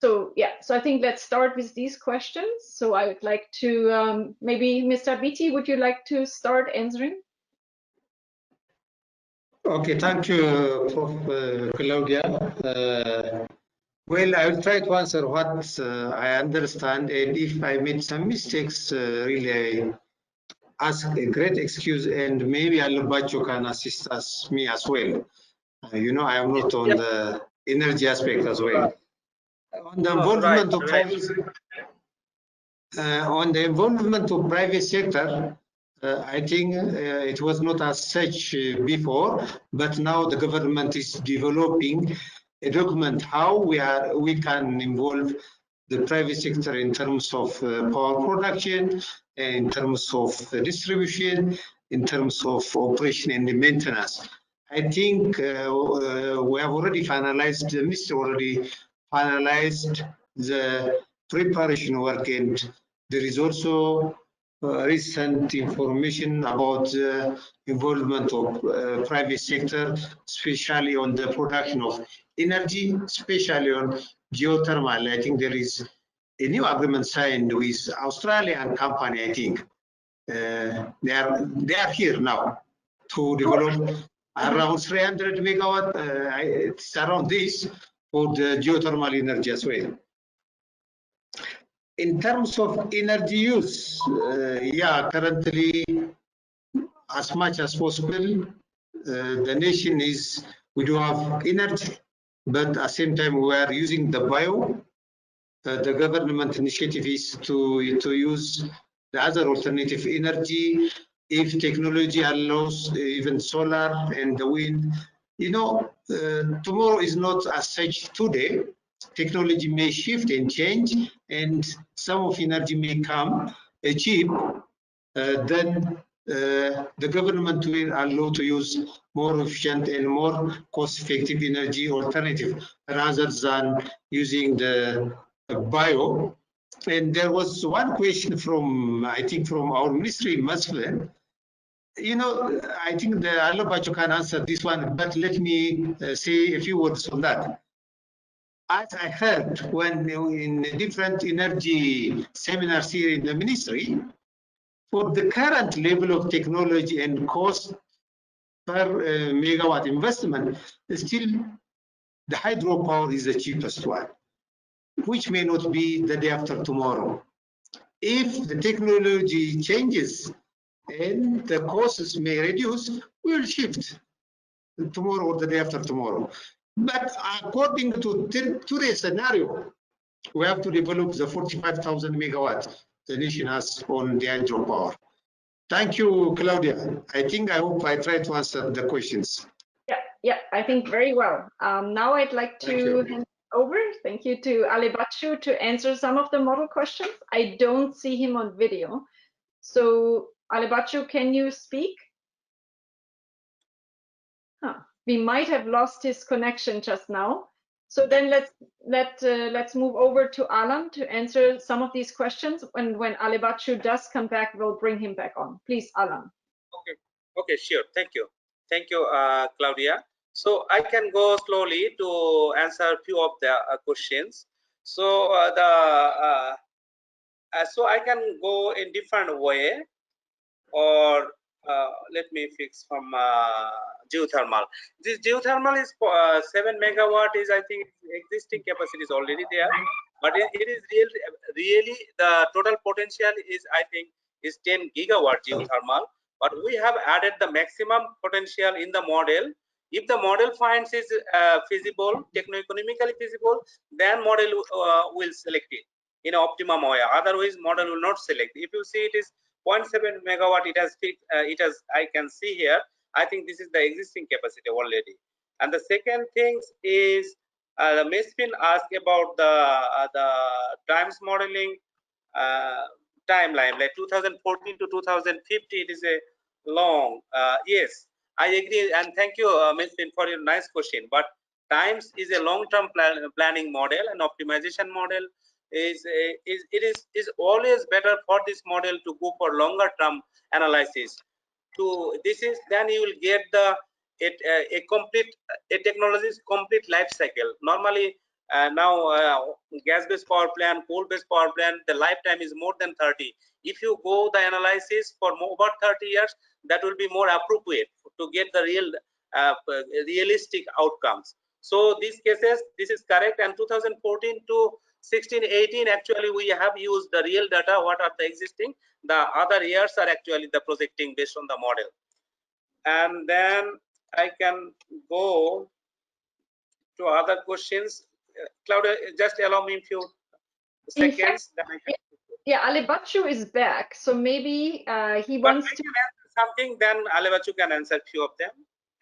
So yeah, so I think let's start with these questions. So I would like to, maybe Mr. Abiti, would you like to start answering? Okay, thank you, Prof. Claudia. Well, I will try to answer what I understand, and if I made some mistakes, really I ask a great excuse, and maybe Alibachu can assist me as well. I am not on the energy aspect as well. On the involvement of private sector, I think it was not as such before, but now the government is developing a document how we can involve the private sector in terms of power production, in terms of distribution, in terms of operation and maintenance. I think we have already finalized, the ministry already finalized the preparation work, and there is also recent information about the involvement of private sector, especially on the production of energy, especially on geothermal. I think there is a new agreement signed with Australian company. I think they are here now to develop around 300 megawatt. It's around this for the geothermal energy as well. In terms of energy use, yeah, currently, as much as possible, the nation we do have energy, but at the same time, we are using the bio. The government initiative is to use the other alternative energy, if technology allows, even solar and the wind. You know, tomorrow is not as such today. Technology may shift and change, and some of energy may come cheap. Then the government will allow to use more efficient and more cost-effective energy alternative rather than using the bio. And there was one question from, I think, from our ministry, Maslen. You know, I think the Alabacho can answer this one, but let me say a few words on that. As I heard when in different energy seminars here in the ministry, for the current level of technology and cost per megawatt investment, still the hydropower is the cheapest one, which may not be the day after tomorrow. If the technology changes and the costs may reduce, we will shift tomorrow or the day after tomorrow. But according to today's scenario, we have to develop the 45,000 megawatts the nation has on the hydropower. Thank you, Claudia. I hope I tried to answer the questions. Yeah, I think very well. Now I'd like to hand over, thank you, to Alibachu to answer some of the model questions. I don't see him on video. So Alibachu, can you speak? We might have lost his connection just now. So then let's move over to Alan to answer some of these questions. And when Alibachu does come back, we'll bring him back on. Please, Alan. Okay, sure. Thank you, Claudia. So I can go slowly to answer a few of the questions. So so I can go in different way, or let me fix from geothermal. This geothermal is 7 megawatt is, I think, existing capacity is already there, but it is really the total potential is, I think, is 10 gigawatt geothermal. But we have added the maximum potential in the model. If the model finds is feasible, techno-economically feasible, then model will select it in optimum way. Otherwise, model will not select. If you see it is 0.7 megawatt, it has I can see here. I think this is the existing capacity already. And the second thing is Mesfin asked about the times modeling timeline, like 2014 to 2050. It is a long. Yes, I agree, and thank you, Mesfin, for your nice question. But times is a long-term planning model, and optimization model is always better for this model to go for longer term analysis. Then you will get the a technology's complete life cycle. Normally now gas-based power plant, coal-based power plant, the lifetime is more than 30. If you go the analysis for over 30 years, that will be more appropriate to get the realistic outcomes. So these cases, this is correct. And 2014 to 16-18, actually we have used the real data, what are the existing. The other years are actually the projecting based on the model. And then I can go to other questions. Claudia, just allow me a few seconds. Fact, then I can... Yeah, Alibachu is back, so maybe he wants to answer something. Then Alibachu can answer a few of them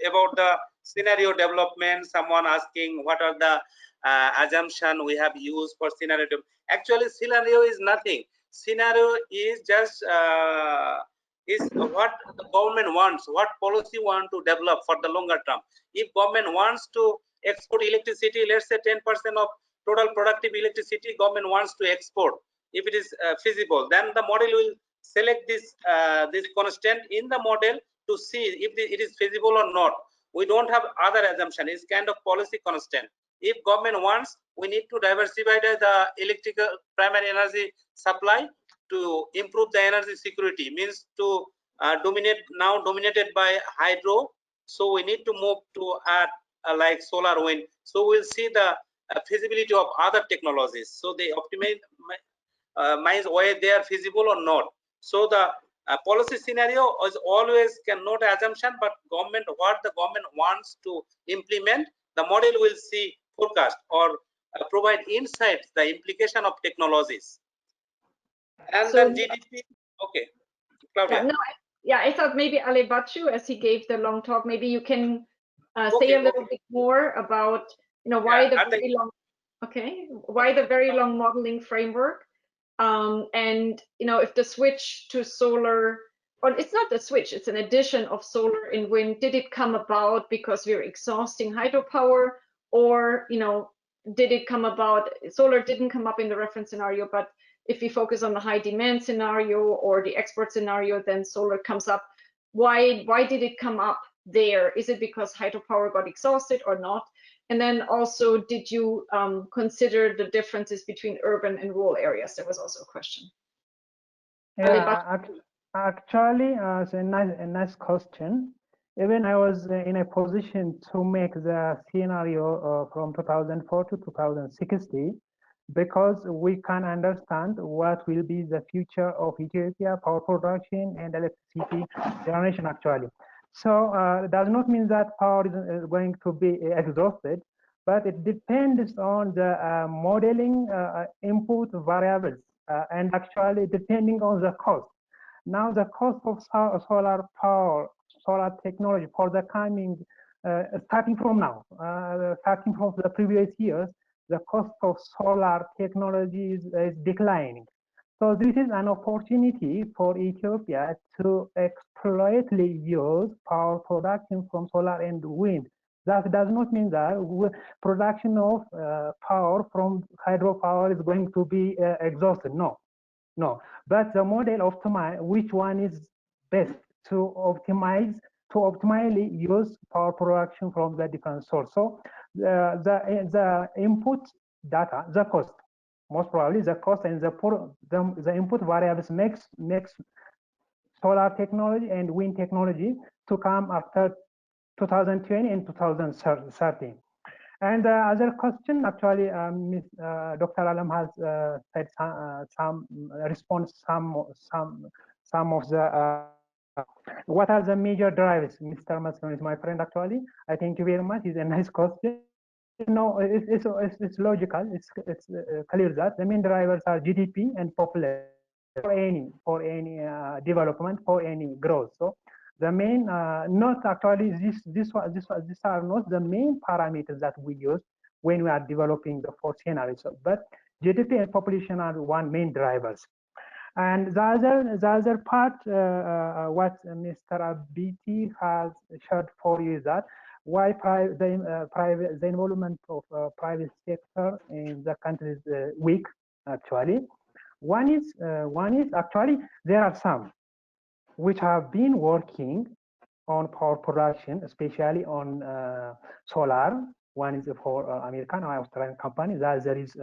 about the scenario development. Someone asking what are the assumption we have used for scenario. Actually, scenario is nothing. Scenario is just is what the government wants, what policy want to develop for the longer term. If government wants to export electricity, let's say 10% of total productive electricity government wants to export. If it is feasible, then the model will select this constant in the model to see if it is feasible or not. We don't have other assumption. It's kind of policy constant. If government wants, we need to diversify the electrical primary energy supply to improve the energy security, means to dominated by hydro. So we need to move to add like solar, wind. So we'll see the feasibility of other technologies. So they optimize whether they are feasible or not. So the policy scenario is always cannot assumption, but government, what the government wants to implement, the model will see forecast or provide insights, the implication of technologies. And So, then GDP. Okay, Claudia. I thought maybe Ali Bachu, as he gave the long talk, maybe you can say a little bit more about, why the very long, why the very long modeling framework, and if the switch to solar, or it's not the switch, it's an addition of solar and wind. Did it come about because we're exhausting hydropower, or did it come about? Solar didn't come up in the reference scenario, but if we focus on the high demand scenario or the export scenario, then solar comes up. Why did it come up there? Is it because hydropower got exhausted or not? And then also, did you consider the differences between urban and rural areas? There was also a question. Yeah, actually, it's a nice question. Even I was in a position to make the scenario from 2004 to 2060, because we can understand what will be the future of Ethiopia power production and electricity generation actually. So it does not mean that power is going to be exhausted, but it depends on the modeling input variables and actually depending on the cost. Now the cost of solar power, solar technology for the coming, starting from now, starting from the previous years, the cost of solar technology is declining. So this is an opportunity for Ethiopia to exploitly use power production from solar and wind. That does not mean that production of power from hydropower is going to be exhausted. No. But the model optimize which one is best to optimally use power production from the different source. So the input data, the cost, most probably the cost and the input variables makes solar technology and wind technology to come after 2020 and 2030. And the other question, actually, Dr. Alam has said some of the what are the major drivers. Mr. Maslow is my friend, actually. I thank you very much. It's a nice question. No, it's logical. It's clear that the main drivers are GDP and population for any development, for any growth. So the main, not actually these are not the main parameters that we use when we are developing the four scenarios. But GDP and population are one main drivers. And the other part, what Mr. Abiti has shared for you is that why the involvement of private sector in the country is weak. Actually, one is actually there are some which have been working on power production, especially on solar. One is for American or Australian company. The other is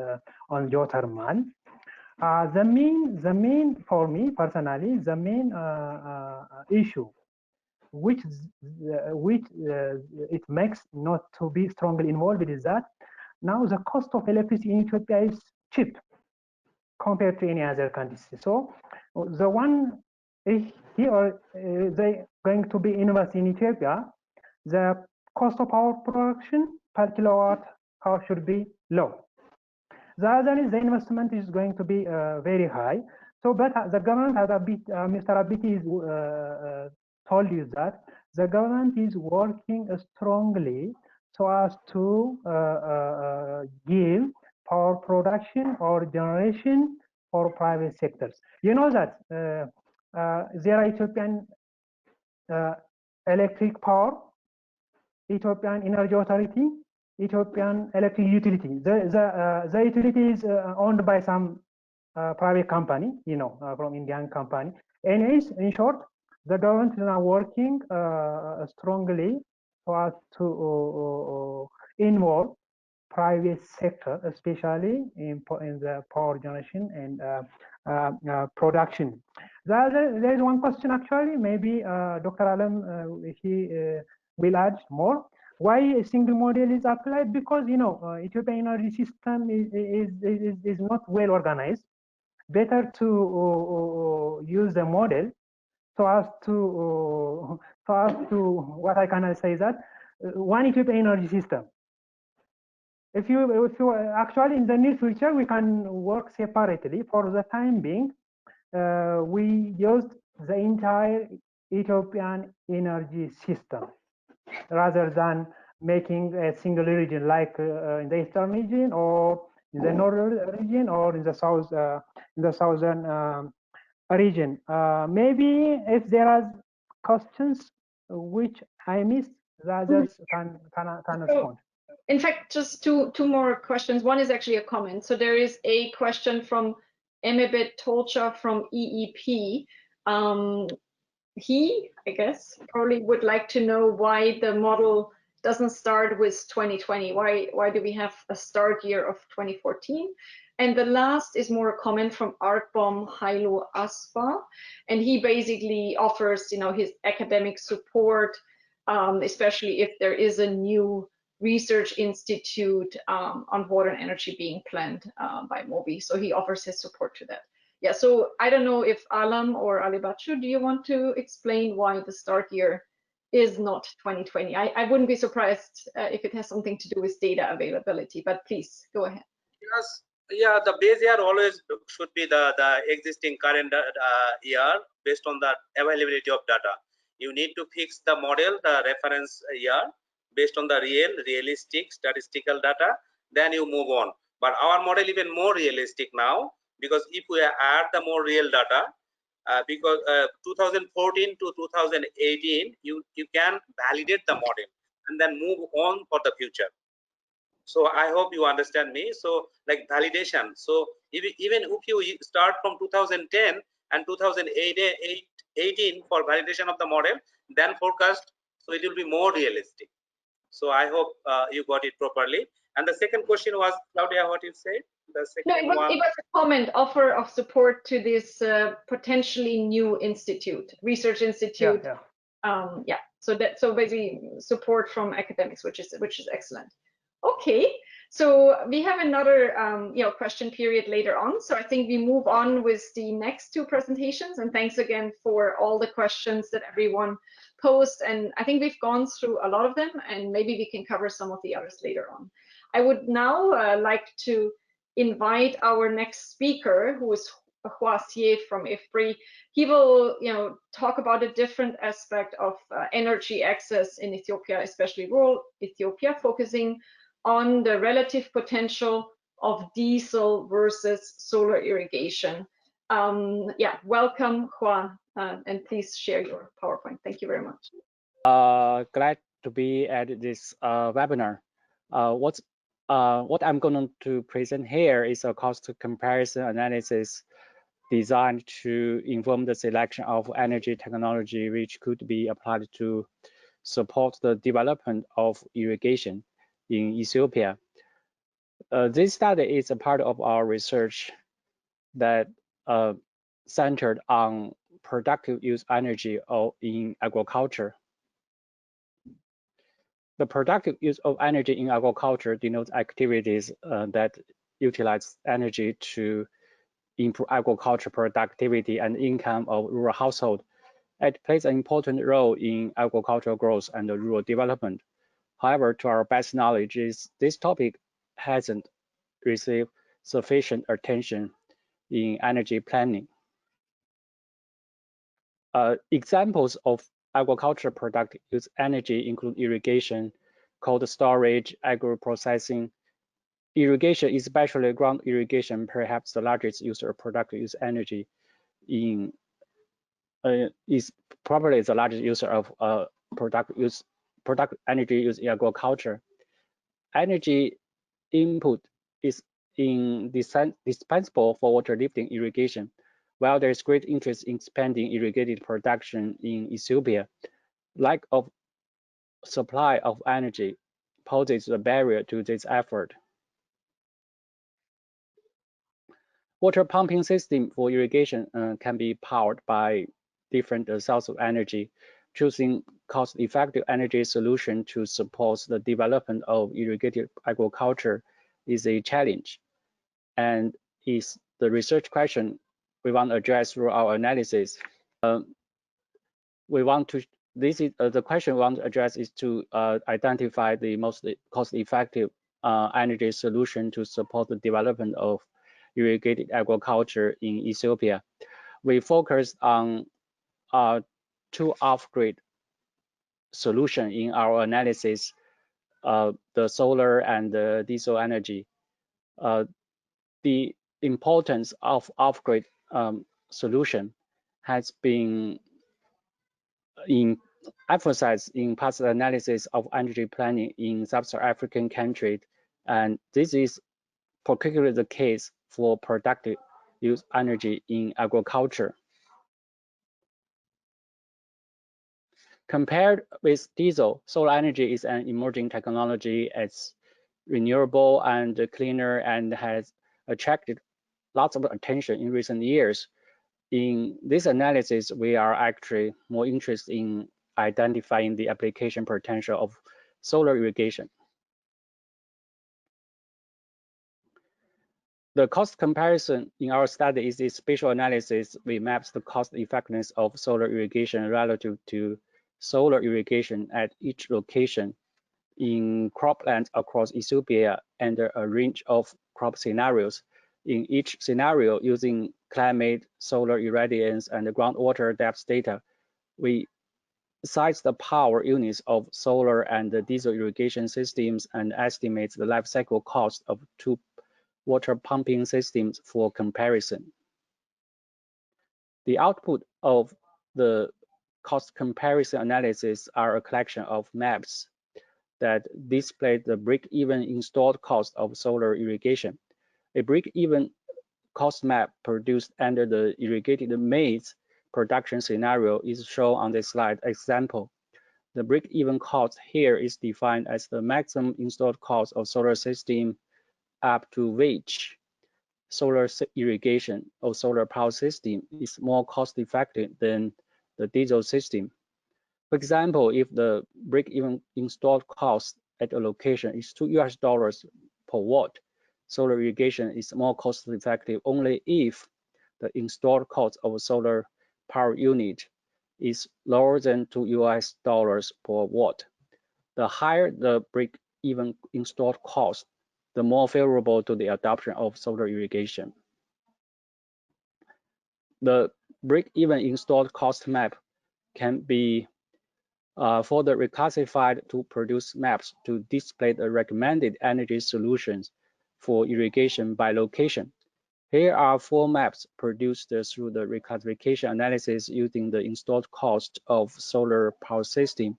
on geothermal. The main for me personally, the main issue which it makes not to be strongly involved is that now the cost of electricity in Ethiopia is cheap compared to any other countries. So the one here they going to be invest in Ethiopia, the cost of power production per kilowatt hour should be low. The other is the investment is going to be very high. So, but the government has Mr. Abiti is told you that the government is working strongly so as to give power production or generation for private sectors. You know that there are Ethiopian electric power, Ethiopian Energy Authority, Ethiopian electric utility. The utility is owned by some private company, from Indian company. In short, the government is now working strongly for us to involve private sector, especially in the power generation and production. There is one question actually, maybe Dr. Alam, he will add more. Why a single model is applied? Because Ethiopian energy system is not well organized. Better to use the model so as to what I can say is that one Ethiopian energy system. If you actually in the near future we can work separately. For the time being, we used the entire Ethiopian energy system rather than making a single region like in the eastern region or in the northern region or in the southern region. Maybe if there are questions which I missed, the others can respond. In fact, just two more questions. One is actually a comment. So there is a question from Emebet Tolcha from EEP. He, I guess, probably would like to know why the model doesn't start with 2020. Why do we have a start year of 2014? And the last is more a comment from Artbom Hailu Asfa, and he basically offers, his academic support, especially if there is a new research institute on water and energy being planned by MOWIE. So he offers his support to that. Yeah, so I don't know if Alam or Alibachu, do you want to explain why the start year is not 2020? I wouldn't be surprised if it has something to do with data availability, but please go ahead. Yes, yeah, the base year always should be the existing current year based on the availability of data. You need to fix the model, the reference year based on the realistic statistical data, then you move on. But our model even more realistic now, because if we add the more real data, because 2014 to 2018, you can validate the model and then move on for the future. So I hope you understand me. So like validation. So even if you start from 2010 and 2018 for validation of the model, then forecast, so it will be more realistic. So I hope you got it properly. And the second question was, Claudia, what you said? The second it was a comment, offer of support to this potentially new institute, research institute. Yeah. So basically support from academics, which is excellent. Okay, so we have another question period later on. So I think we move on with the next two presentations. And thanks again for all the questions that everyone posed. And I think we've gone through a lot of them, and maybe we can cover some of the others later on. I would now like to invite our next speaker, who is Hua Xie from IFPRI. He will, talk about a different aspect of energy access in Ethiopia, especially rural Ethiopia, focusing on the relative potential of diesel versus solar irrigation. Welcome, Hua, and please share your PowerPoint. Thank you very much. Glad to be at this webinar. What I'm going to present here is a cost comparison analysis designed to inform the selection of energy technology which could be applied to support the development of irrigation in Ethiopia. This study is a part of our research that centered on productive use energy in agriculture. The productive use of energy in agriculture denotes activities that utilize energy to improve agriculture productivity and income of rural households. It plays an important role in agricultural growth and rural development. However, to our best knowledge, this topic hasn't received sufficient attention in energy planning. Examples of agriculture productive use energy include irrigation, cold storage, agro-processing. Irrigation, especially ground irrigation, perhaps the largest user of productive use energy is probably the largest user of product energy use in agriculture. Energy input is indispensable for water lifting irrigation. While there is great interest in expanding irrigated production in Ethiopia, lack of supply of energy poses a barrier to this effort. Water pumping system for irrigation can be powered by different sources of energy. Choosing cost-effective energy solution to support the development of irrigated agriculture is a challenge, and is the research question we want to address through our analysis. The question we want to address is to identify the most cost-effective energy solution to support the development of irrigated agriculture in Ethiopia. We focused on two off-grid solutions in our analysis, the solar and the diesel energy. The importance of off-grid solution has been emphasized in past analysis of energy planning in sub-Saharan African countries, and this is particularly the case for productive use energy in agriculture. Compared with diesel, solar energy is an emerging technology. It's renewable and cleaner and has attracted lots of attention in recent years. In this analysis, we are actually more interested in identifying the application potential of solar irrigation. The cost comparison in our study is a spatial analysis. We map the cost effectiveness of solar irrigation relative to solar irrigation at each location in croplands across Ethiopia under a range of crop scenarios. In each scenario, using climate, solar irradiance, and groundwater depth data, we size the power units of solar and diesel irrigation systems and estimate the life cycle cost of two water pumping systems for comparison. The output of the cost comparison analysis are a collection of maps that display the break-even installed cost of solar irrigation. A break-even cost map produced under the irrigated maize production scenario is shown on this slide example. The break-even cost here is defined as the maximum installed cost of solar system up to which solar irrigation or solar power system is more cost-effective than the diesel system. For example, if the break-even installed cost at a location is $2 per watt, solar irrigation is more cost-effective only if the installed cost of a solar power unit is lower than $2 per watt. The higher the break-even installed cost, the more favorable to the adoption of solar irrigation. The break-even installed cost map can be further reclassified to produce maps to display the recommended energy solutions for irrigation by location. Here are 4 maps produced through the reclassification analysis using the installed cost of solar power system,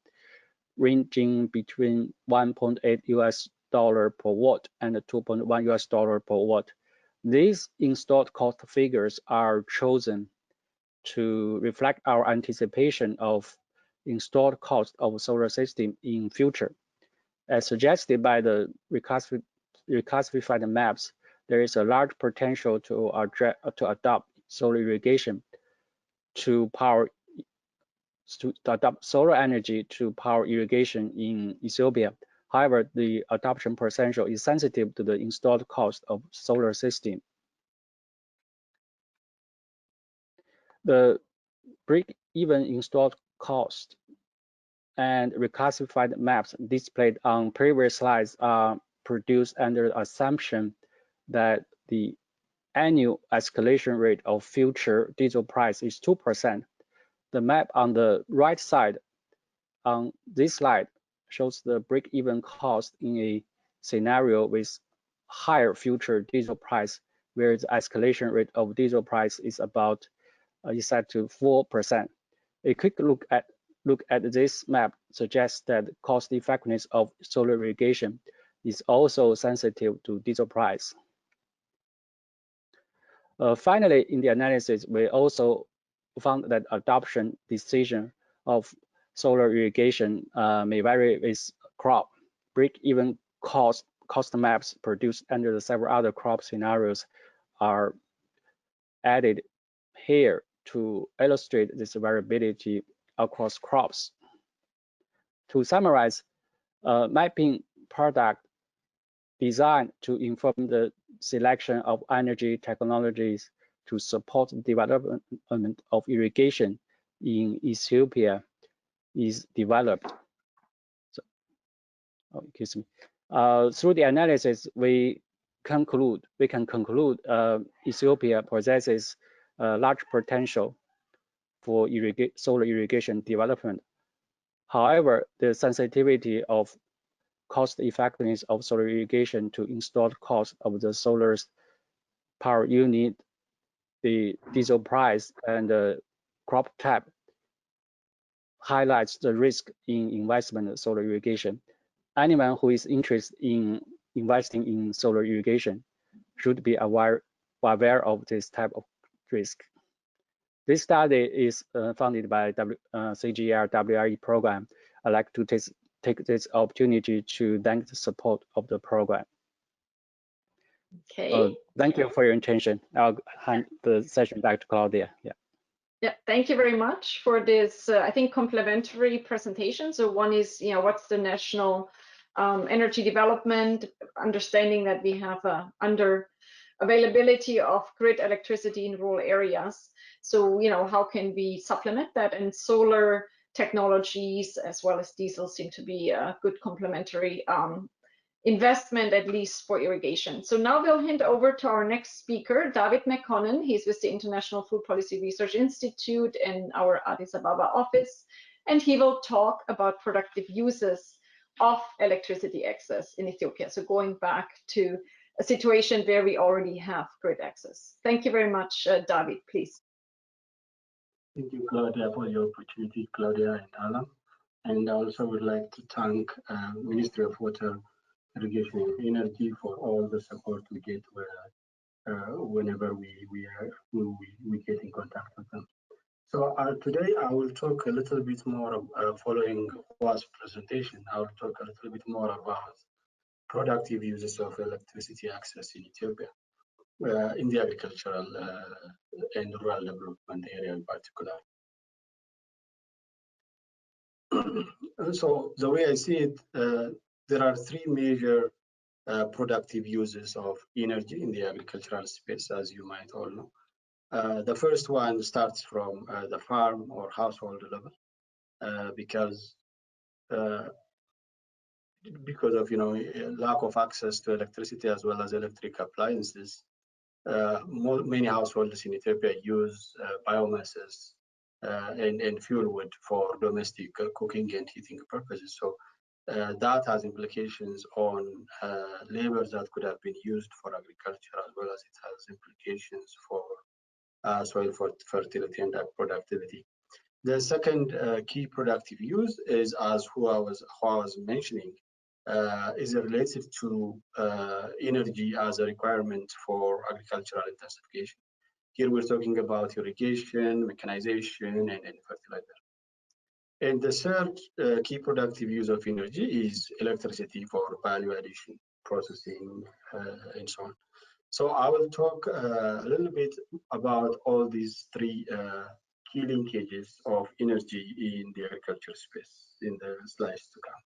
ranging between $1.8 per watt and $2.1 per watt. These installed cost figures are chosen to reflect our anticipation of installed cost of solar system in future. As suggested by the reclassified maps, there is a large potential to adopt solar irrigation to adopt solar energy to power irrigation in Ethiopia. However, the adoption potential is sensitive to the installed cost of solar system. The break-even installed cost and reclassified maps displayed on previous slides are produced under the assumption that the annual escalation rate of future diesel price is 2%. The map on the right side on this slide shows the break-even cost in a scenario with higher future diesel price, where the escalation rate of diesel price is about is set to 4%. A quick look at this map suggests that cost effectiveness of solar irrigation is also sensitive to diesel price. Finally, in the analysis, we also found that adoption decision of solar irrigation may vary with crop. Break-even cost maps produced under the several other crop scenarios are added here to illustrate this variability across crops. To summarize, mapping product designed to inform the selection of energy technologies to support the development of irrigation in Ethiopia is developed. So, excuse me. Through the analysis, we can conclude Ethiopia possesses large potential for solar irrigation development. However, the sensitivity of cost effectiveness of solar irrigation to installed cost of the solar power unit, the diesel price, and the crop type highlights the risk in investment in solar irrigation. Anyone who is interested in investing in solar irrigation should be aware of this type of risk. This study is funded by CGIAR WRE program. I'd like to take this opportunity to thank the support of the program. Okay. Thank you for your attention. I'll hand the session back to Claudia. Yeah, thank you very much for this, I think, complementary presentation. So one is, what's the national energy development, understanding that we have under availability of grid electricity in rural areas. So, how can we supplement that? And solar technologies as well as diesel seem to be a good complementary investment, at least for irrigation. So now we'll hand over to our next speaker, David McConnell. He's with the International Food Policy Research Institute in our Addis Ababa office, and he will talk about productive uses of electricity access in Ethiopia. So going back to a situation where we already have grid access. Thank you very much, David, please. Thank you, Claudia, for the opportunity, Claudia and Alan. And I also would like to thank Ministry of Water, Irrigation and Energy for all the support we get whenever we get in contact with them. So today I will talk a little bit more following Hua's presentation. I will talk a little bit more about productive uses of electricity access in Ethiopia, in the agricultural and rural development area in particular. So the way I see it, there are three major productive uses of energy in the agricultural space, as you might all know. The first one starts from the farm or household level, because of lack of access to electricity as well as electric appliances. Many households in Ethiopia use biomasses and fuel wood for domestic cooking and heating purposes. So that has implications on labor that could have been used for agriculture, as well as it has implications for soil fertility and productivity. The second key productive use is, as Hua was mentioning, is related to energy as a requirement for agricultural intensification. Here we're talking about irrigation, mechanization, and fertilizer. And the third key productive use of energy is electricity for value addition, processing, and so on. So I will talk a little bit about all these three key linkages of energy in the agriculture space in the slides to come.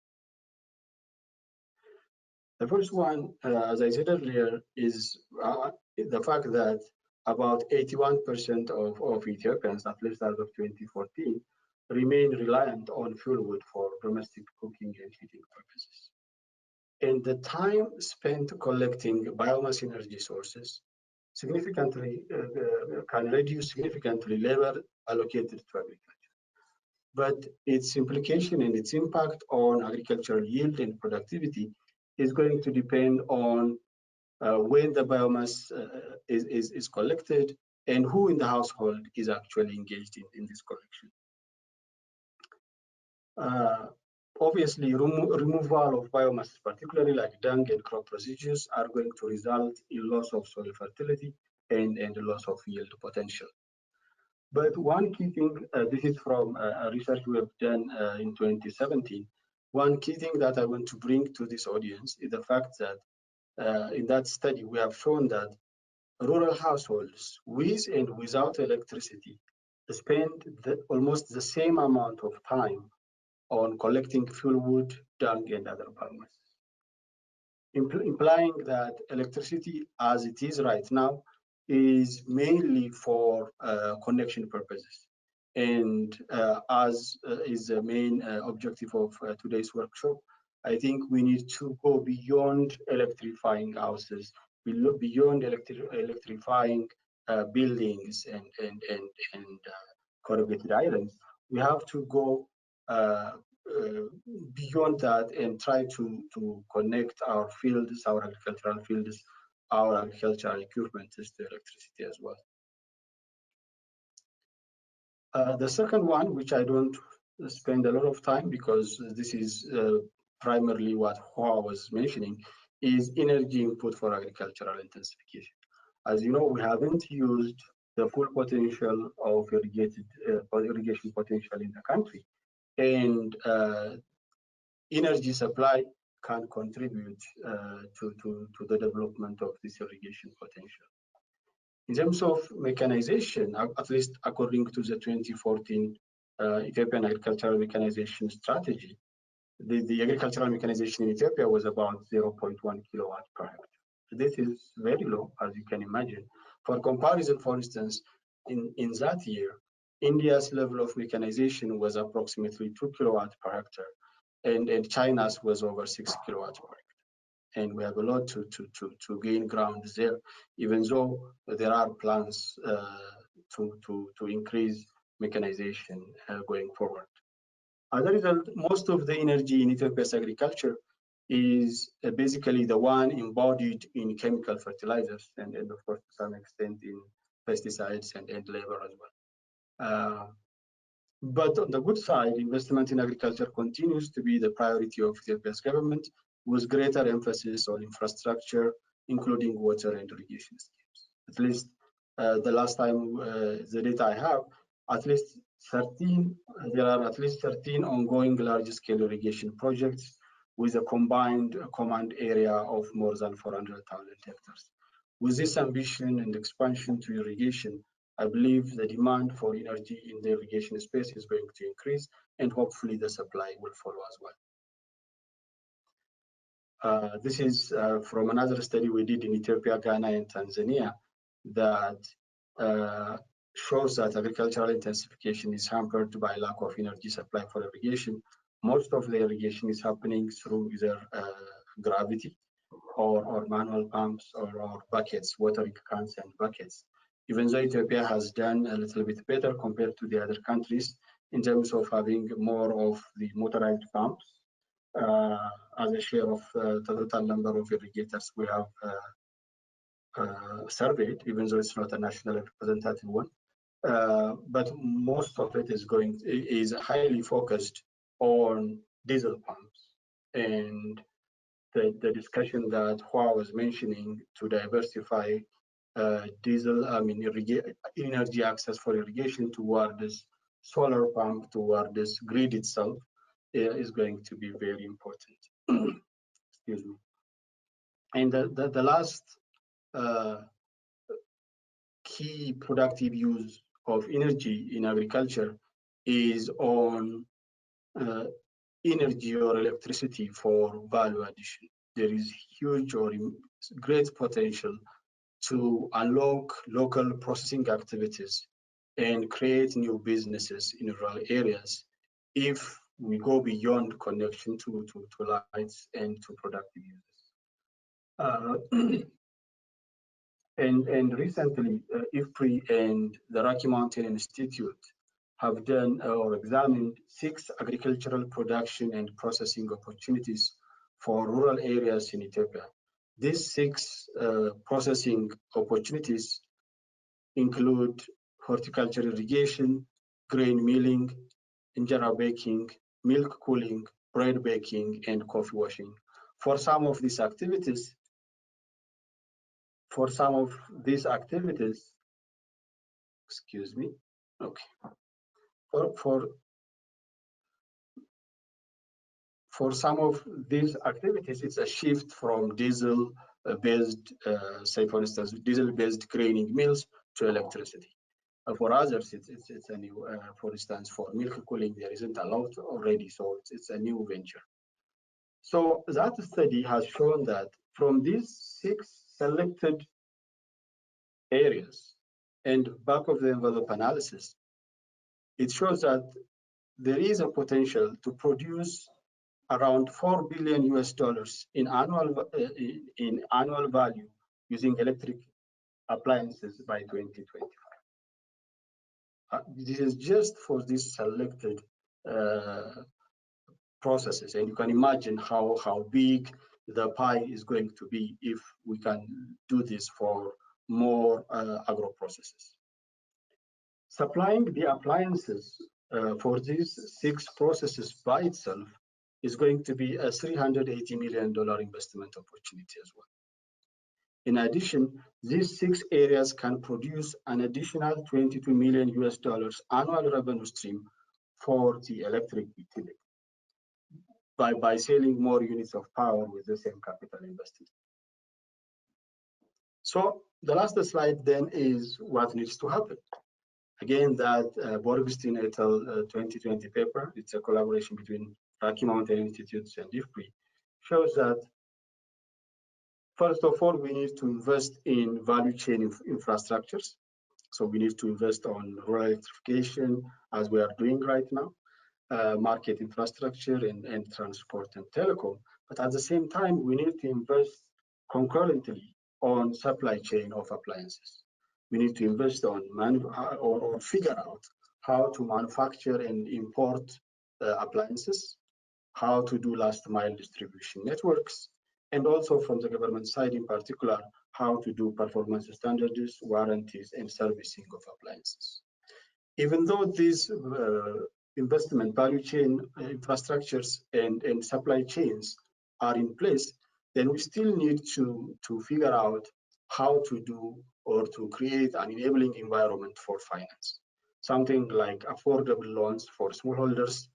The first one, as I said earlier, is the fact that about 81% of Ethiopians, at least as of 2014, remain reliant on fuel wood for domestic cooking and heating purposes. And the time spent collecting biomass energy sources significantly can reduce significantly labor allocated to agriculture. But its implication and its impact on agricultural yield and productivity is going to depend on when the biomass is collected and who in the household is actually engaged in this collection. Obviously, removal of biomass, particularly like dung and crop residues, are going to result in loss of soil fertility and loss of yield potential. But one key thing, this is from a research we have done in 2017, one key thing that I want to bring to this audience is the fact that in that study, we have shown that rural households with and without electricity spend almost the same amount of time on collecting fuel wood, dung, and other biomass, implying that electricity as it is right now is mainly for connection purposes. And as is the main objective of today's workshop, I think we need to go beyond electrifying houses, beyond electrifying buildings and corrugated islands. We have to go beyond that and try to connect our fields, our agricultural fields, our agricultural equipment to electricity as well. The second one, which I don't spend a lot of time because this is primarily what Hoa was mentioning, is energy input for agricultural intensification. As you know, we haven't used the full potential of irrigation potential in the country, and energy supply can contribute to the development of this irrigation potential. In terms of mechanization, at least according to the 2014 Ethiopian agricultural mechanization strategy, the agricultural mechanization in Ethiopia was about 0.1 kilowatt per hectare. This is very low, as you can imagine. For comparison, for instance, in that year, India's level of mechanization was approximately 2 kilowatts per hectare, and China's was over 6 kilowatts per hectare. And we have a lot to gain ground there, even though there are plans to increase mechanization going forward. As a result, most of the energy in Ethiopia's agriculture is basically the one embodied in chemical fertilizers and of course to some extent in pesticides and labor as well. But on the good side, investment in agriculture continues to be the priority of Ethiopia's government, with greater emphasis on infrastructure, including water and irrigation schemes. At least the last time, the data I have, there are at least 13 ongoing large-scale irrigation projects with a combined area of more than 400,000 hectares. With this ambition and expansion to irrigation, I believe the demand for energy in the irrigation space is going to increase, and hopefully the supply will follow as well. This is from another study we did in Ethiopia, Ghana, and Tanzania that shows that agricultural intensification is hampered by lack of energy supply for irrigation. Most of the irrigation is happening through either gravity or manual pumps or buckets, watering cans and buckets. Even though Ethiopia has done a little bit better compared to the other countries in terms of having more of the motorized pumps as a share of the total number of irrigators we have surveyed, even though it's not a national representative one. But most of it is highly focused on diesel pumps, and the discussion that Hoa was mentioning to diversify energy access for irrigation toward this solar pump, toward this grid itself, is going to be very important. Excuse me. And the last key productive use of energy in agriculture is on energy or electricity for value addition. There is huge or great potential to unlock local processing activities and create new businesses in rural areas if we go beyond connection to lights and to productive uses. And recently, IFPRI and the Rocky Mountain Institute have done or examined 6 agricultural production and processing opportunities for rural areas in Ethiopia. These 6 processing opportunities include horticulture irrigation, grain milling, injera baking, milk cooling, bread baking, and coffee washing. For some of these activities, for some of these activities, excuse me, okay, for some of these activities, it's a shift from diesel-based, say for instance, diesel-based graining mills to electricity. For others, it's a new, for instance, for milk cooling, there isn't a lot already, so it's a new venture. So that study has shown that from these 6 selected areas and back of the envelope analysis, it shows that there is a potential to produce around $4 billion in annual value using electric appliances by 2025. This is just for these selected processes, and you can imagine how big the pie is going to be if we can do this for more agro processes. Supplying the appliances for these 6 processes by itself is going to be a $380 million investment opportunity as well. In addition, these 6 areas can produce an additional $22 million annual revenue stream for the electric utility by selling more units of power with the same capital investment. So the last slide then is what needs to happen. Again, that Borgstein et al. 2020 paper, it's a collaboration between Rocky Mountain Institutes and IFPRI, shows that first of all, we need to invest in value chain infrastructures. So we need to invest on rural electrification, as we are doing right now, market infrastructure and transport and telecom. But at the same time, we need to invest concurrently on supply chain of appliances. We need to invest on or figure out how to manufacture and import appliances, how to do last mile distribution networks, and also from the government side in particular, how to do performance standards, warranties, and servicing of appliances. Even though these investment value chain infrastructures and supply chains are in place, then we still need to figure out how to do or to create an enabling environment for finance. Something like affordable loans for smallholders,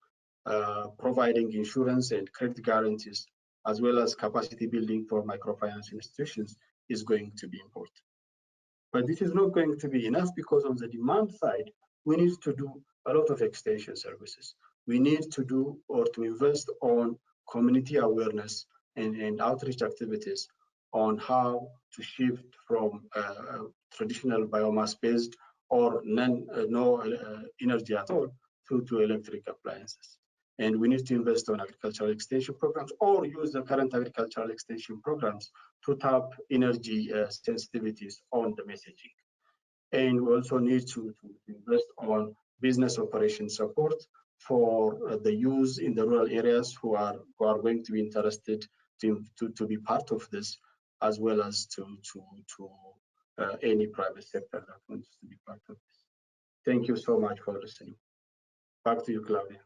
providing insurance and credit guarantees, as well as capacity building for microfinance institutions is going to be important. But this is not going to be enough because on the demand side, we need to do a lot of extension services. We need to do or to invest on community awareness and outreach activities on how to shift from traditional biomass-based or no energy at all to electric appliances. And we need to invest on agricultural extension programs or use the current agricultural extension programs to tap energy sensitivities on the messaging. And we also need to invest on business operation support for the youth in the rural areas who are going to be interested to be part of this, as well as to any private sector that wants to be part of this. Thank you so much for listening. Back to you, Claudia.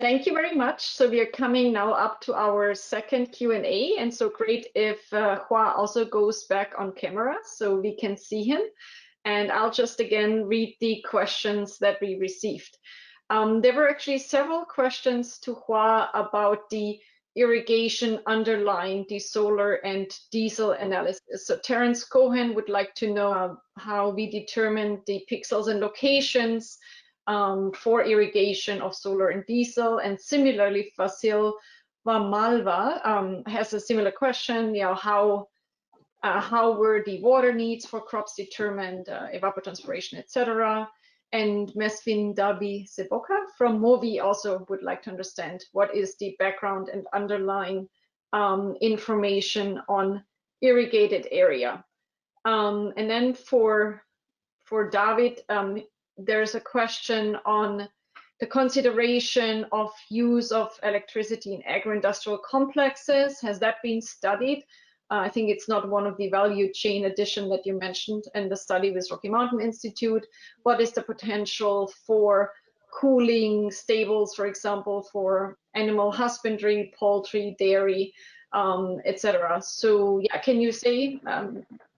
Thank you very much. So we are coming now up to our second Q&A, and so great if Hua also goes back on camera so we can see him. And I'll just again read the questions that we received. There were actually several questions to Hua about the irrigation underlying the solar and diesel analysis. So Terence Cohen would like to know how we determine the pixels and locations for irrigation of solar and diesel. And similarly, Fasil Vamalva has a similar question, how were the water needs for crops determined, evapotranspiration, etc. And Mesfin Dabi Seboka from MOWIE also would like to understand what is the background and underlying information on irrigated area. And then for David, there's a question on the consideration of use of electricity in agro-industrial complexes. Has that been studied? I think it's not one of the value chain addition that you mentioned in the study with Rocky Mountain Institute. What is the potential for cooling stables, for example, for animal husbandry, poultry, dairy, etc.? So yeah, can you say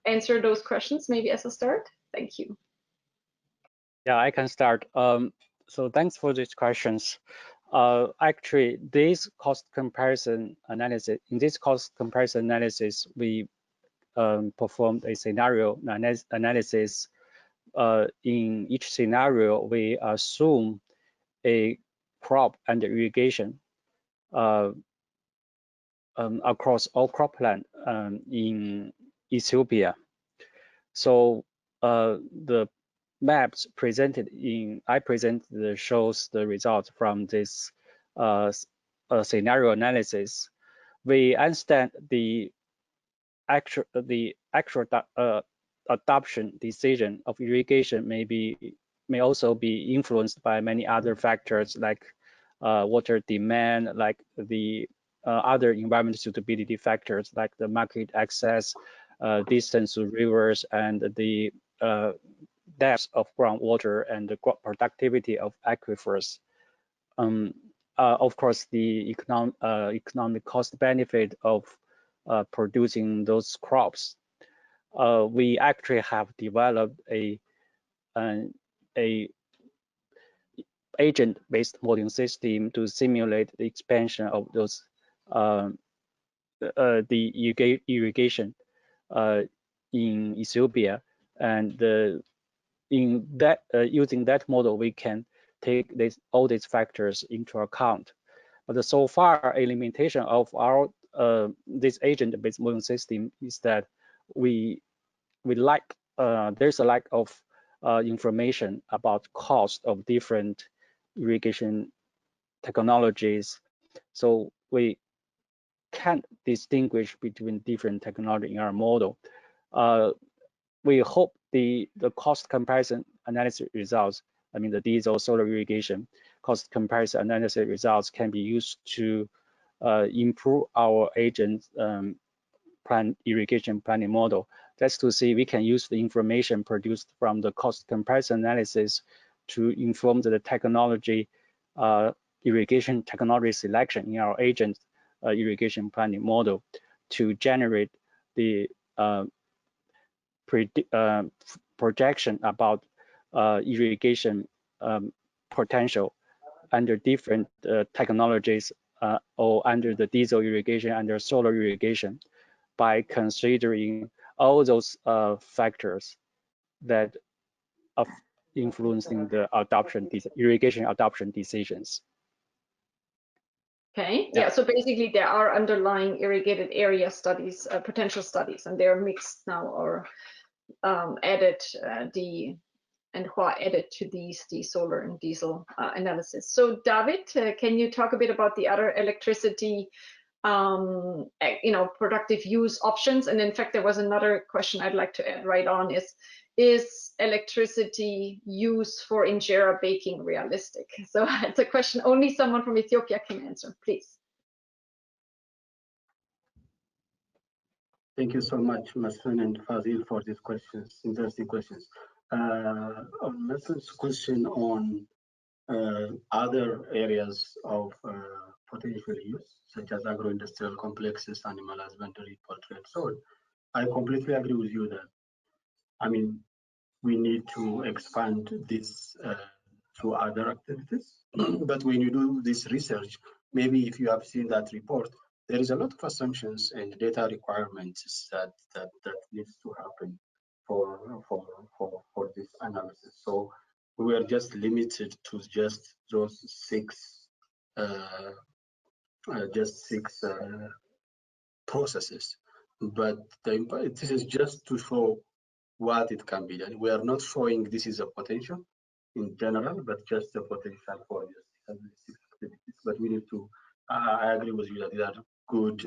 answer those questions maybe as a start? Thank you. Yeah, I can start. So thanks for these questions. Actually, this cost comparison analysis, in this cost comparison analysis, we performed a scenario analysis. In each scenario, we assume a crop under irrigation across all cropland in Ethiopia. So the maps presented I presented shows the results from this scenario analysis. We understand the actual adoption decision of irrigation may also be influenced by many other factors like water demand, like the other environmental suitability factors like the market access, distance to rivers, and the depth of groundwater and the productivity of aquifers. Of course, the economic cost benefit of producing those crops. We actually have developed a agent-based modeling system to simulate the expansion of those the irrigation in Ethiopia, and in that using that model, we can take all these factors into account. But so far, a limitation of our this agent-based modeling system is that there's a lack of information about cost of different irrigation technologies. So we can't distinguish between different technology in our model. We hope the cost comparison analysis results, I mean the diesel solar irrigation cost comparison analysis results can be used to improve our agent irrigation planning model. That's to see we can use the information produced from the cost comparison analysis to inform the technology irrigation technology selection in our agent irrigation planning model to generate the projection about irrigation potential under different technologies or under the diesel irrigation, under solar irrigation, by considering all those factors that are influencing the irrigation adoption decisions. Okay, yeah, so basically there are underlying irrigated area studies, potential studies, and they're mixed now or added added to the solar and diesel analysis. So David, can you talk a bit about the other electricity productive use options? And in fact, there was another question I'd like to add right on is electricity use for injera baking realistic? So it's a question only someone from Ethiopia can answer, please. Thank you so much, Masrin and Fazil, for these questions, interesting questions. On Masrin's question on other areas of potential use, such as agro-industrial complexes, animal husbandry, poultry, and so on, I completely agree with you that, I mean, we need to expand this to other activities. But when you do this research, maybe if you have seen that report, there is a lot of assumptions and data requirements that needs to happen for this analysis. So we are just limited to just those six processes. But this is just to show what it can be done. We are not showing this is a potential in general, but just a potential for these six activities. But we need to, I agree with you that these are good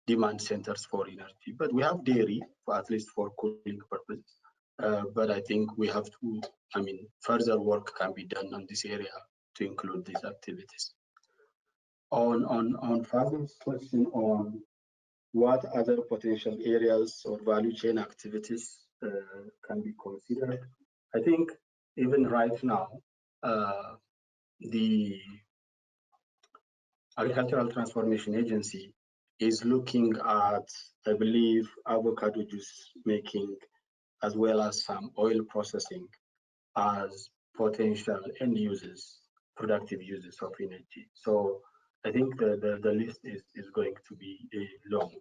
demand centers for energy. But we have dairy, at least for cooling purposes. But I think we have to, I mean, further work can be done on this area to include these activities. On Fazil's question on what other potential areas or value chain activities can be considered, I think even right now, the Agricultural Transformation Agency is looking at, I believe, avocado juice making, as well as some oil processing as potential end users, productive users of energy. So I think the list is going to be long.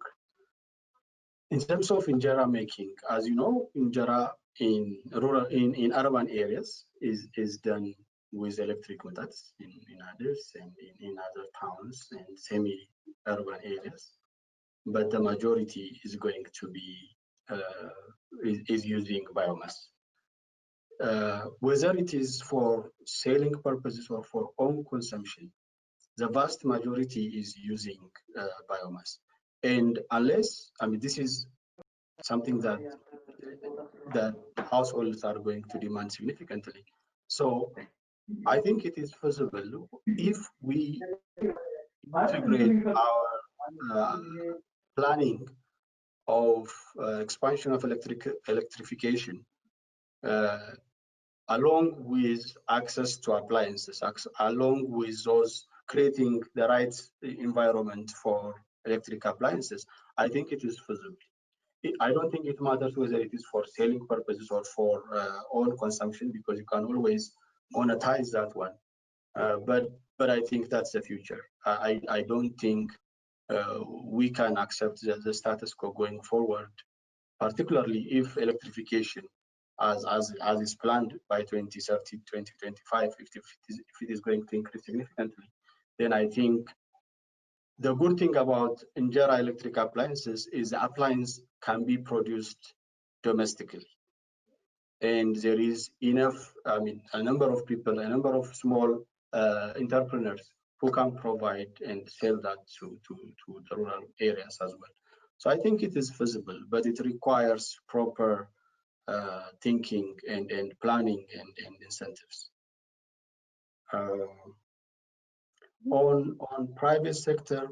In terms of injera making, as you know, injera in urban areas is done with electric methods in others and in other towns and semi-urban areas, but the majority is going to be is using biomass. Whether it is for selling purposes or for own consumption, the vast majority is using biomass. And unless, I mean, this is something that households are going to demand significantly. So I think it is feasible if we integrate our planning of expansion of electrification along with access to appliances, along with those creating the right environment for electric appliances. I think it is feasible. I don't think it matters whether it is for selling purposes or for own consumption, because you can always monetize that one. But I think that's the future. I don't think we can accept the status quo going forward, particularly if electrification, as is planned by 2030, 2025, if it is going to increase significantly, then I think the good thing about injera electric appliances is the appliance can be produced domestically. And there is enough, I mean, a number of people, a number of small entrepreneurs who can provide and sell that to the rural areas as well. So I think it is feasible, but it requires proper thinking and planning and incentives. On private sector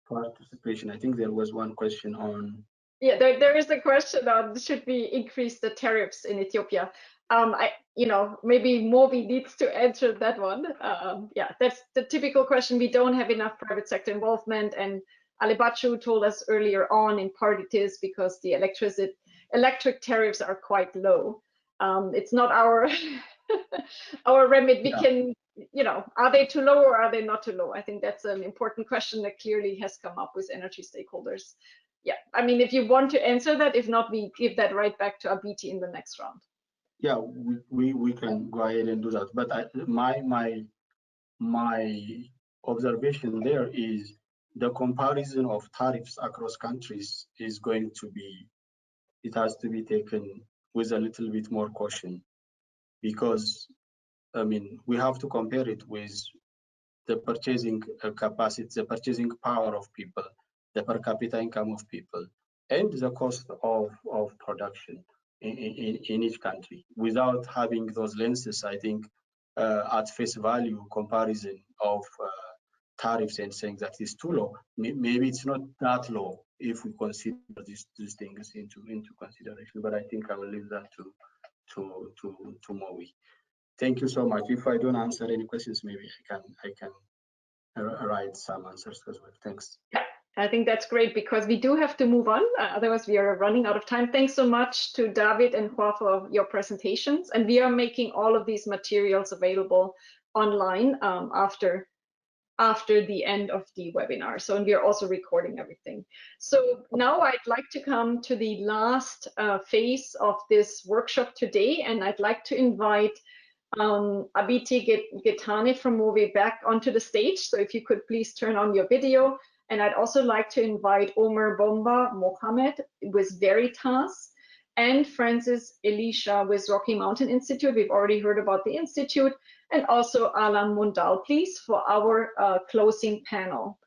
participation, I think there was one question on. Yeah, there is a question on should we increase the tariffs in Ethiopia? Maybe MOWIE needs to answer that one. Yeah, that's the typical question. We don't have enough private sector involvement, and Alibachu told us earlier on, in part it is because the electric tariffs are quite low. It's not our our remit. We can, are they too low or are they not too low? I think that's an important question that clearly has come up with energy stakeholders. Yeah, I mean, if you want to answer that, if not, we give that right back to Abiti in the next round. Yeah, we can go ahead and do that. But my observation there is the comparison of tariffs across countries is going to be, it has to be taken with a little bit more caution, because I mean, we have to compare it with the purchasing capacity, the purchasing power of people, the per capita income of people, and the cost of production in each country. Without having those lenses, I think at face value comparison of tariffs and saying that is too low, maybe it's not that low if we consider these things into consideration. But I think I will leave that to MOWIE. Thank you so much. If I don't answer any questions, maybe I can write some answers as well. Thanks. Yeah, I think that's great, because we do have to move on. Otherwise, we are running out of time. Thanks so much to David and Hua for your presentations. And we are making all of these materials available online after the end of the webinar. So, and we are also recording everything. So now I'd like to come to the last phase of this workshop today, and I'd like to invite Abiti Getane from MOWIE back onto the stage. So if you could please turn on your video. And I'd also like to invite Omer Bomba Mohammed with Veritas and Francis Elisha with Rocky Mountain Institute. We've already heard about the Institute. And also Alan Mundal, please, for our closing panel.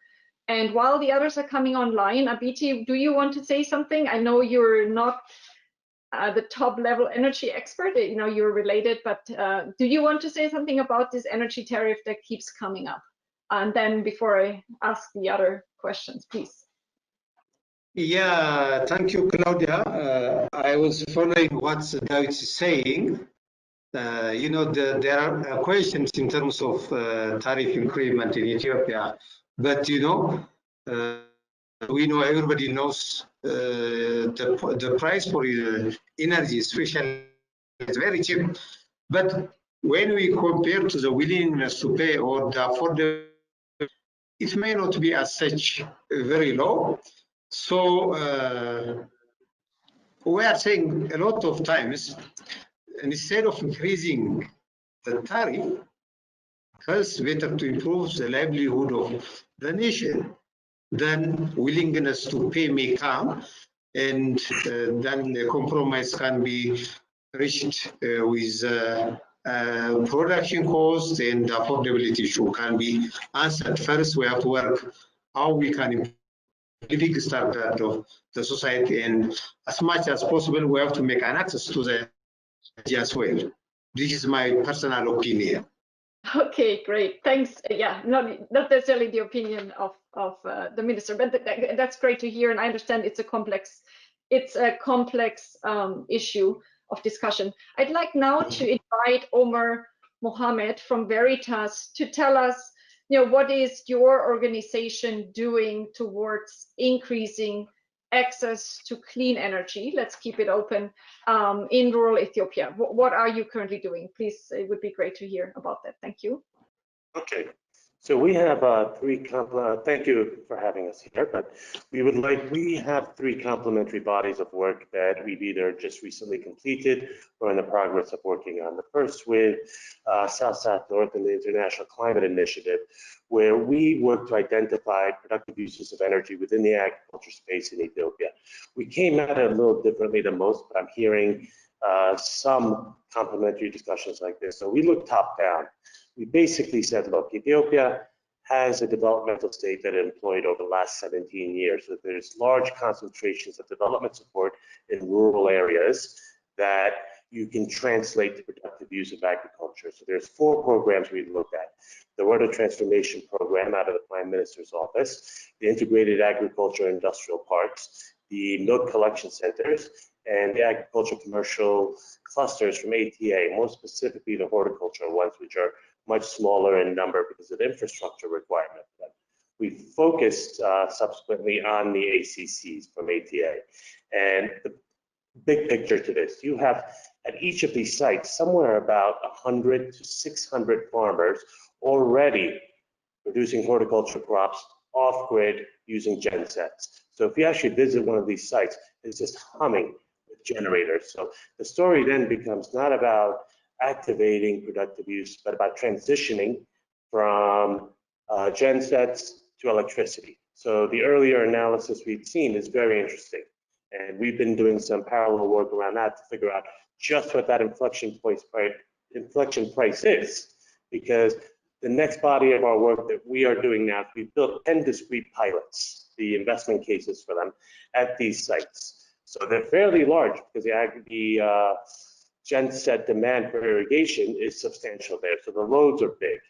And while the others are coming online, Abiti, do you want to say something? I know you're not the top level energy expert, you're related, but do you want to say something about this energy tariff that keeps coming up? And then before I ask the other questions, please. Yeah, thank you, Claudia. I was following what David is saying. There are questions in terms of tariff increment in Ethiopia, but we know everybody knows the price for energy, especially, is very cheap. But when we compare to the willingness to pay or the affordability, it may not be as such very low. So we are saying a lot of times, instead of increasing the tariff, first better to improve the livelihood of the nation. Then willingness to pay may come, and then the compromise can be reached with production costs, and affordability issue can be answered. First, we have to work how we can improve the living standard of the society, and as much as possible, we have to make an access to the energy as well. This is my personal opinion. Okay, great. Thanks. Yeah, not necessarily the opinion of the minister, but that's great to hear. And I understand it's a complex issue of discussion. I'd like now to invite Omar Mohammed from Veritas to tell us, what is your organization doing towards increasing access to clean energy? Let's keep it open in rural Ethiopia. What are you currently doing? Please, it would be great to hear about that. Thank you. Okay, so we have thank you for having us here, but we have three complementary bodies of work that we've either just recently completed or in the progress of working on. The first with South North and the International Climate Initiative, where we work to identify productive uses of energy within the agriculture space in Ethiopia. We came at it a little differently than most, but I'm hearing some complementary discussions like this. So we look top down. We basically said, look, Ethiopia has a developmental state that it employed over the last 17 years. So there's large concentrations of development support in rural areas that you can translate to productive use of agriculture. So there's 4 programs we looked at. The Water Transformation Program out of the Prime Minister's office, the Integrated Agriculture Industrial Parks, the milk collection centers, and the agricultural commercial clusters from ATA, more specifically the horticultural ones, which are much smaller in number because of the infrastructure requirement. We focused subsequently on the ACCs from ATA. And the big picture to this, you have at each of these sites somewhere about 100 to 600 farmers already producing horticultural crops off-grid using gensets. So if you actually visit one of these sites, it's just humming with generators. So the story then becomes not about activating productive use, but about transitioning from gensets to electricity. So the earlier analysis we've seen is very interesting. And we've been doing some parallel work around that to figure out just what that inflection price is. Because the next body of our work that we are doing now, we've built 10 discrete pilots, the investment cases for them at these sites. So they're fairly large because the genset demand for irrigation is substantial there. So the loads are big.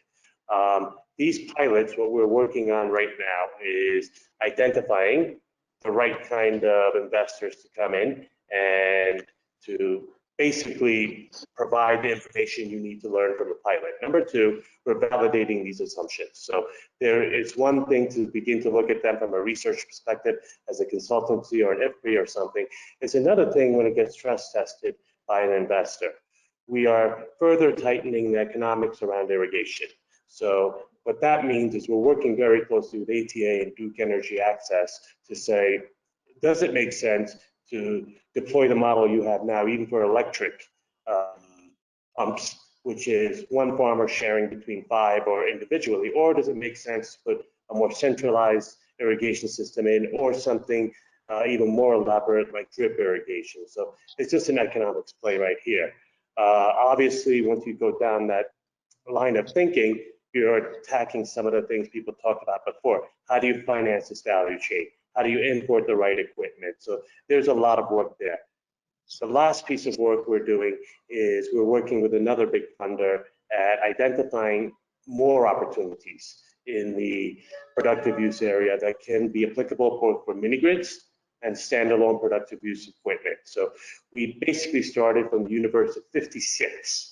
These pilots, what we're working on right now is identifying the right kind of investors to come in and to basically provide the information you need to learn from a pilot. Number 2, we're validating these assumptions. So there is one thing to begin to look at them from a research perspective as a consultancy or an IFPRI or something. It's another thing when it gets stress tested by an investor. We are further tightening the economics around irrigation. So what that means is we're working very closely with ATA and Duke Energy Access to say, does it make sense to deploy the model you have now, even for electric pumps, which is one farmer sharing between 5 or individually, or does it make sense to put a more centralized irrigation system in, or something even more elaborate like drip irrigation? So it's just an economics play right here. Obviously, once you go down that line of thinking, you're attacking some of the things people talked about before. How do you finance this value chain? How do you import the right equipment? So there's a lot of work there. The last piece of work we're doing is we're working with another big funder at identifying more opportunities in the productive use area that can be applicable both for mini grids and standalone productive use equipment. So we basically started from the universe of 56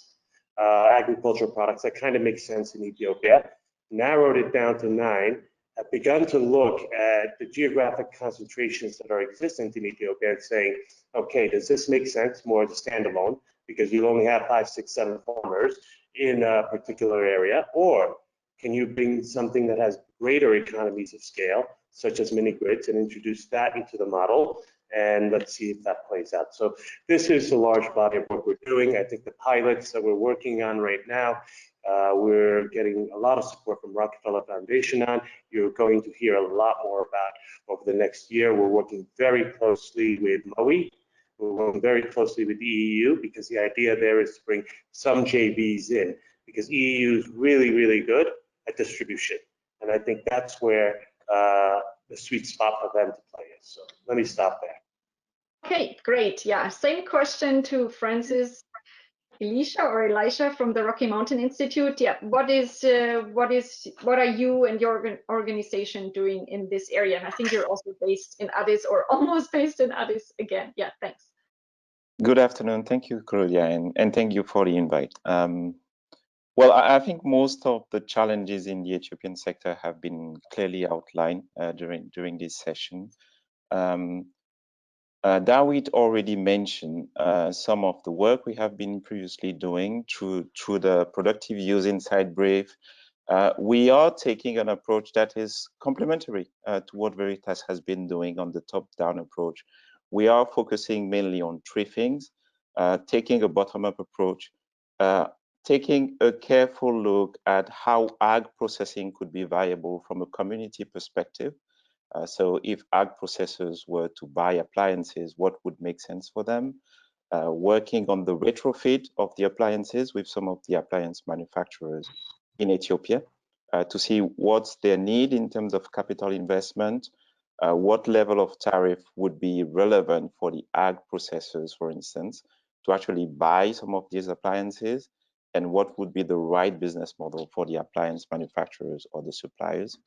agricultural products that kind of make sense in Ethiopia, narrowed it down to 9, have begun to look at the geographic concentrations that are existent in Ethiopia and saying, okay, does this make sense more as a standalone because you only have 5, 6, 7 farmers in a particular area, or can you bring something that has greater economies of scale, such as mini grids, and introduce that into the model? And let's see if that plays out. So this is a large body of work we're doing. I think the pilots that we're working on right now, we're getting a lot of support from Rockefeller Foundation on. You're going to hear a lot more about over the next year. We're working very closely with MOWIE. We're working very closely with the EU because the idea there is to bring some JVs in because EU is really, really good at distribution. And I think that's where the sweet spot for them to play is. So let me stop there. Okay, great. Yeah, same question to Francis Elisha from the Rocky Mountain Institute. Yeah, what are you and your organization doing in this area? And I think you're also based in Addis, or almost based in Addis again. Yeah, thanks. Good afternoon. Thank you, Claudia, and thank you for the invite. Well, I think most of the challenges in the Ethiopian sector have been clearly outlined during this session. David already mentioned some of the work we have been previously doing through the productive use inside Brave. We are taking an approach that is complementary to what Veritas has been doing on the top-down approach. We are focusing mainly on 3 things, taking a bottom-up approach, taking a careful look at how ag processing could be viable from a community perspective. So if ag processors were to buy appliances, what would make sense for them? Working on the retrofit of the appliances with some of the appliance manufacturers in Ethiopia to see what's their need in terms of capital investment, what level of tariff would be relevant for the ag processors, for instance, to actually buy some of these appliances, and what would be the right business model for the appliance manufacturers or the suppliers.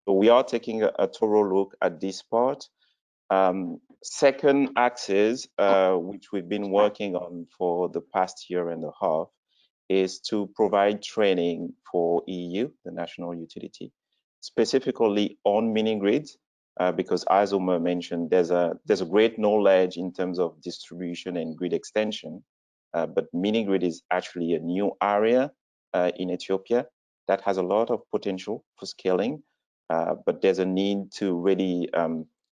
So we are taking a thorough look at this part. Second axis, which we've been working on for the past year and a half, is to provide training for EU, the national utility, specifically on mini grids, because as Omer mentioned, there's a great knowledge in terms of distribution and grid extension, but mini grid is actually a new area in Ethiopia that has a lot of potential for scaling. But there's a need to really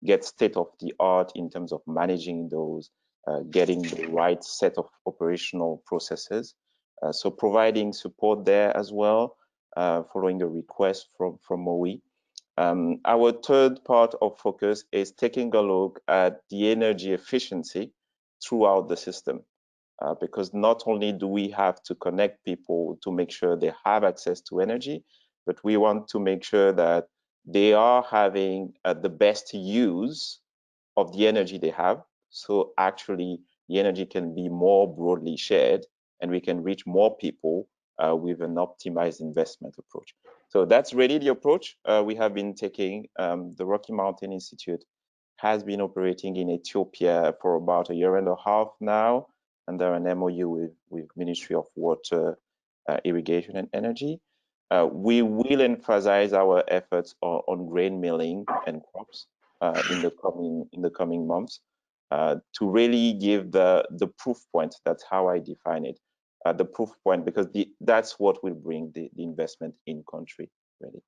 get state of the art in terms of managing those, getting the right set of operational processes. So providing support there as well, following a request from MOWIE. Our third part of focus is taking a look at the energy efficiency throughout the system. Because not only do we have to connect people to make sure they have access to energy, but we want to make sure that they are having the best use of the energy they have. So actually the energy can be more broadly shared and we can reach more people with an optimized investment approach. So that's really the approach we have been taking. The Rocky Mountain Institute has been operating in Ethiopia for about 1.5 years now, under an MOU with Ministry of Water, Irrigation and Energy. We will emphasize our efforts on grain milling and crops in the coming months to really give the proof point. That's how I define it, the proof point, because that's what will bring the investment in country, really.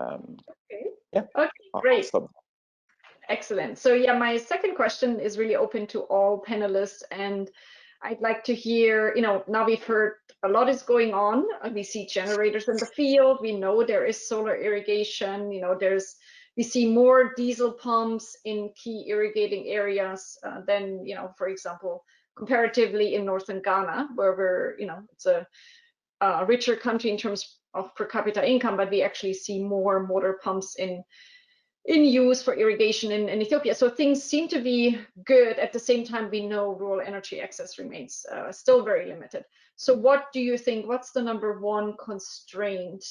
Okay. Yeah. Okay, great. Excellent. So yeah, my second question is really open to all panelists, and I'd like to hear, now we've heard a lot is going on. We see generators in the field. We know there is solar irrigation. We see more diesel pumps in key irrigating areas than, for example, comparatively in northern Ghana, where it's a richer country in terms of per capita income, but we actually see more motor pumps in use for irrigation in Ethiopia. So things seem to be good. At the same time, we know rural energy access remains still very limited. So what do you think, what's the #1 constraint,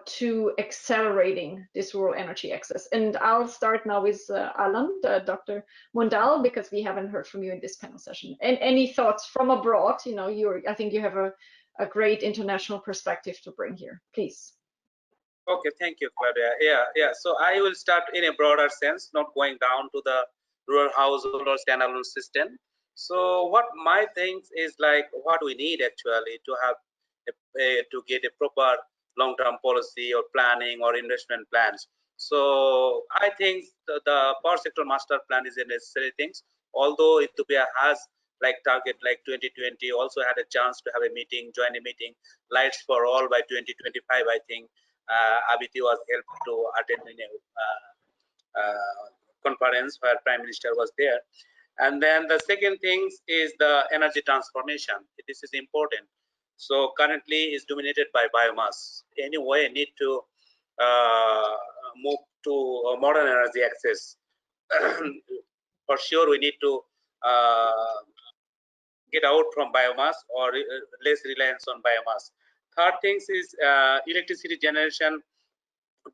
to accelerating this rural energy access? And I'll start now with Alan, Dr. Mondal, because we haven't heard from you in this panel session. And any thoughts from abroad? I think you have a great international perspective to bring here, please. Okay, thank you, Claudia. Yeah. So I will start in a broader sense, not going down to the rural household or standalone system. So what my things is like what we need actually to have to get a proper long-term policy or planning or investment plans. So I think the power sector master plan is a necessary things. Although Ethiopia has like target like 2020, also had a chance to have a meeting, join a meeting, lights for all by 2025, I think. Abiti was helped to attend in a conference where Prime Minister was there. And then the second thing is the energy transformation. This is important. So currently is dominated by biomass. Anyway, need to move to modern energy access. For sure, we need to get out from biomass or less reliance on biomass. Third things is electricity generation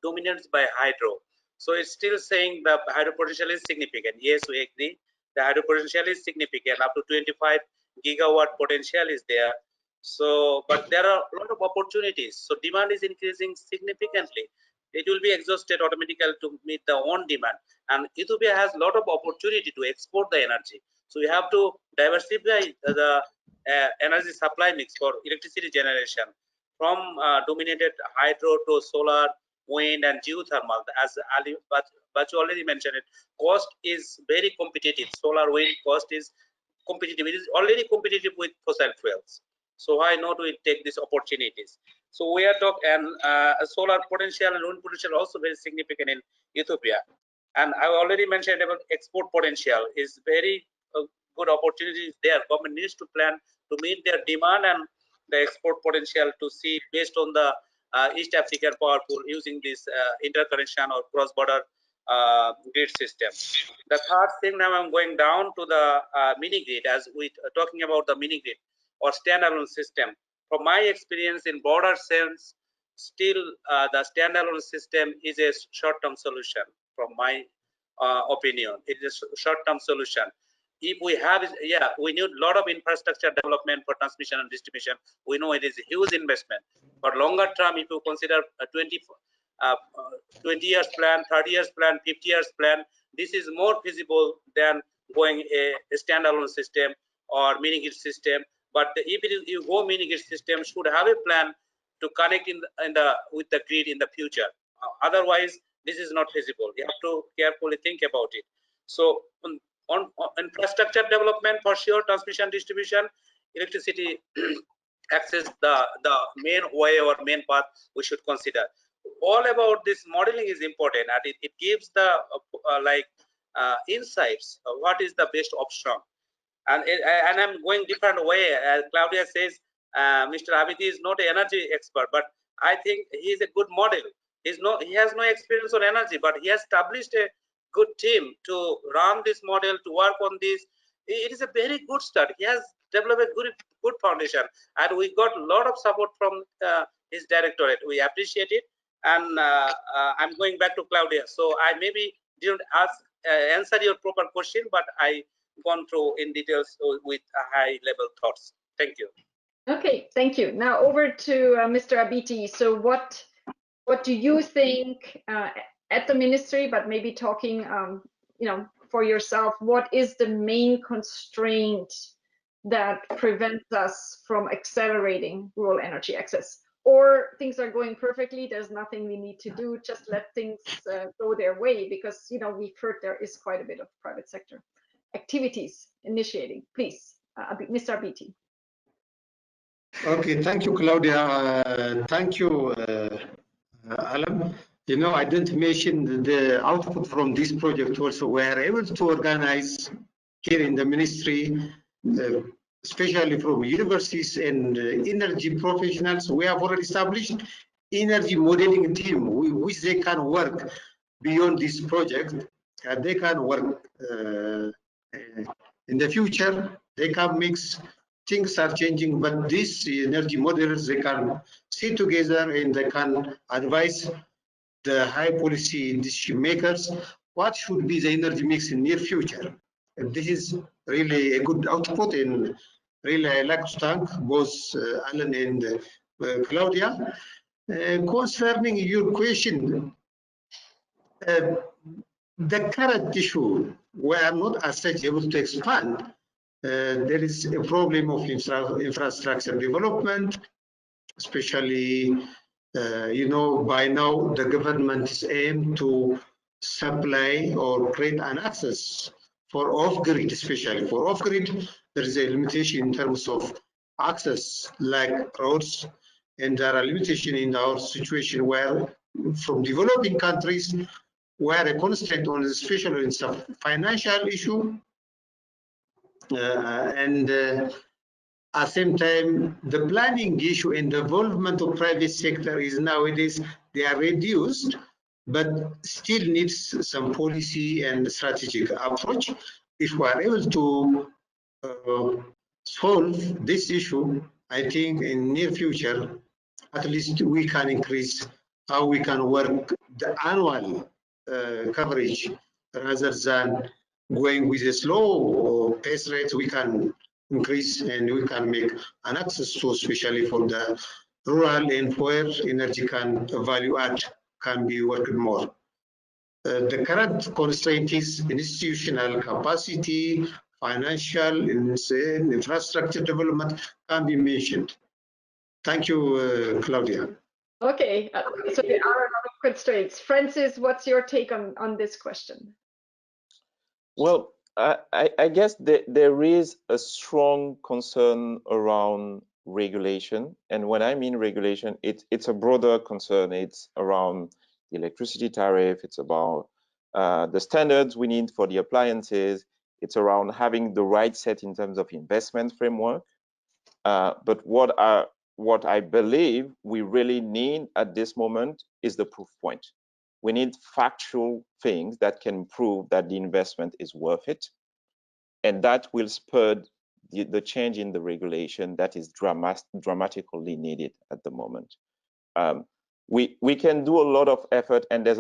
dominates by hydro. So it's still saying the hydro potential is significant. Yes, we agree. The hydro potential is significant. Up to 25 gigawatt potential is there. So, but there are a lot of opportunities. So demand is increasing significantly. It will be exhausted automatically to meet the own demand. And Ethiopia has a lot of opportunity to export the energy. So we have to diversify the energy supply mix for electricity generation from dominated hydro to solar, wind, and geothermal. As Ali Bachu already mentioned it, cost is very competitive. Solar, wind cost is competitive. It is already competitive with fossil fuels. So why not we take these opportunities? So we are talking, and solar potential and wind potential also very significant in Ethiopia. And I already mentioned about export potential is very good opportunities there. Government needs to plan to meet their demand and the export potential to see based on the East African power pool using this interconnection or cross-border grid system. The third thing, now I'm going down to the mini grid, as we talking about the mini grid or standalone system. From my experience in broader sense, still the standalone system is a short-term solution. From my opinion, it is a short-term solution. If we have, we need a lot of infrastructure development for transmission and distribution. We know it is a huge investment, but longer term, if you consider a 20 years plan, 30 years plan, 50 years plan, this is more feasible than going a standalone system or mini grid system. But if you go mini grid system, should have a plan to connect with the grid in the future. Otherwise, this is not feasible. You have to carefully think about it. So on infrastructure development, for sure, transmission, distribution, electricity access, the main way or main path we should consider. All about this modeling is important, and it gives the insights of what is the best option. And I'm going different way. As Claudia says, Mr. Abiti is not an energy expert, but I think he is a good model. He has no experience on energy, but he has established a good team to run this model, to work on this. It is a very good start. He has developed a good foundation, and we got a lot of support from his directorate. We appreciate it. And I'm going back to Claudia. So I maybe didn't answer your proper question, but I gone through in details with high level thoughts. Thank you. Okay, thank you. Now over to Mr. Abiti. So what do you think at the ministry, but maybe talking for yourself, what is the main constraint that prevents us from accelerating rural energy access? Or things are going perfectly, there's nothing we need to do, just let things go their way, because we've heard there is quite a bit of private sector activities initiating. Please, Mr. Abiti. Okay, thank you, Claudia. Thank you, Alan. I didn't mention the output from this project also. We are able to organize here in the ministry, especially from universities and energy professionals. We have already established energy modeling team, which they can work beyond this project. And they can work in the future. They can mix. Things are changing, but these energy models, they can sit together and they can advise the high policy decision makers what should be the energy mix in near future. And this is really a good output, and really I like to thank both Alan and Claudia. Concerning your question, the current issue, we are not as such able to expand. There is a problem of infrastructure development, especially, by now the government is aimed to supply or create an access for off-grid, especially for off-grid. There is a limitation in terms of access, like roads, and there are limitations in our situation where, from developing countries, where a constraint on, especially in some financial issue, and at the same time, the planning issue and the involvement of private sector is nowadays, they are reduced, but still needs some policy and strategic approach. If we are able to solve this issue, I think in near future, at least we can increase how we can work the annual coverage rather than going with a slow pace rate. We can increase and we can make an access to, especially for the rural and where energy can value add can be worked more. The current constraint is institutional capacity, financial, and infrastructure development can be mentioned. Thank you, Claudia. Okay, so there are a lot of constraints. Francis, what's your take on this question? Well, I guess there is a strong concern around regulation. And when I mean regulation, it's a broader concern. It's around the electricity tariff. It's about the standards we need for the appliances. It's around having the right set in terms of investment framework. But what I believe we really need at this moment is the proof point. We need factual things that can prove that the investment is worth it. And that will spur the change in the regulation that is dramatically needed at the moment. We can do a lot of effort, and there's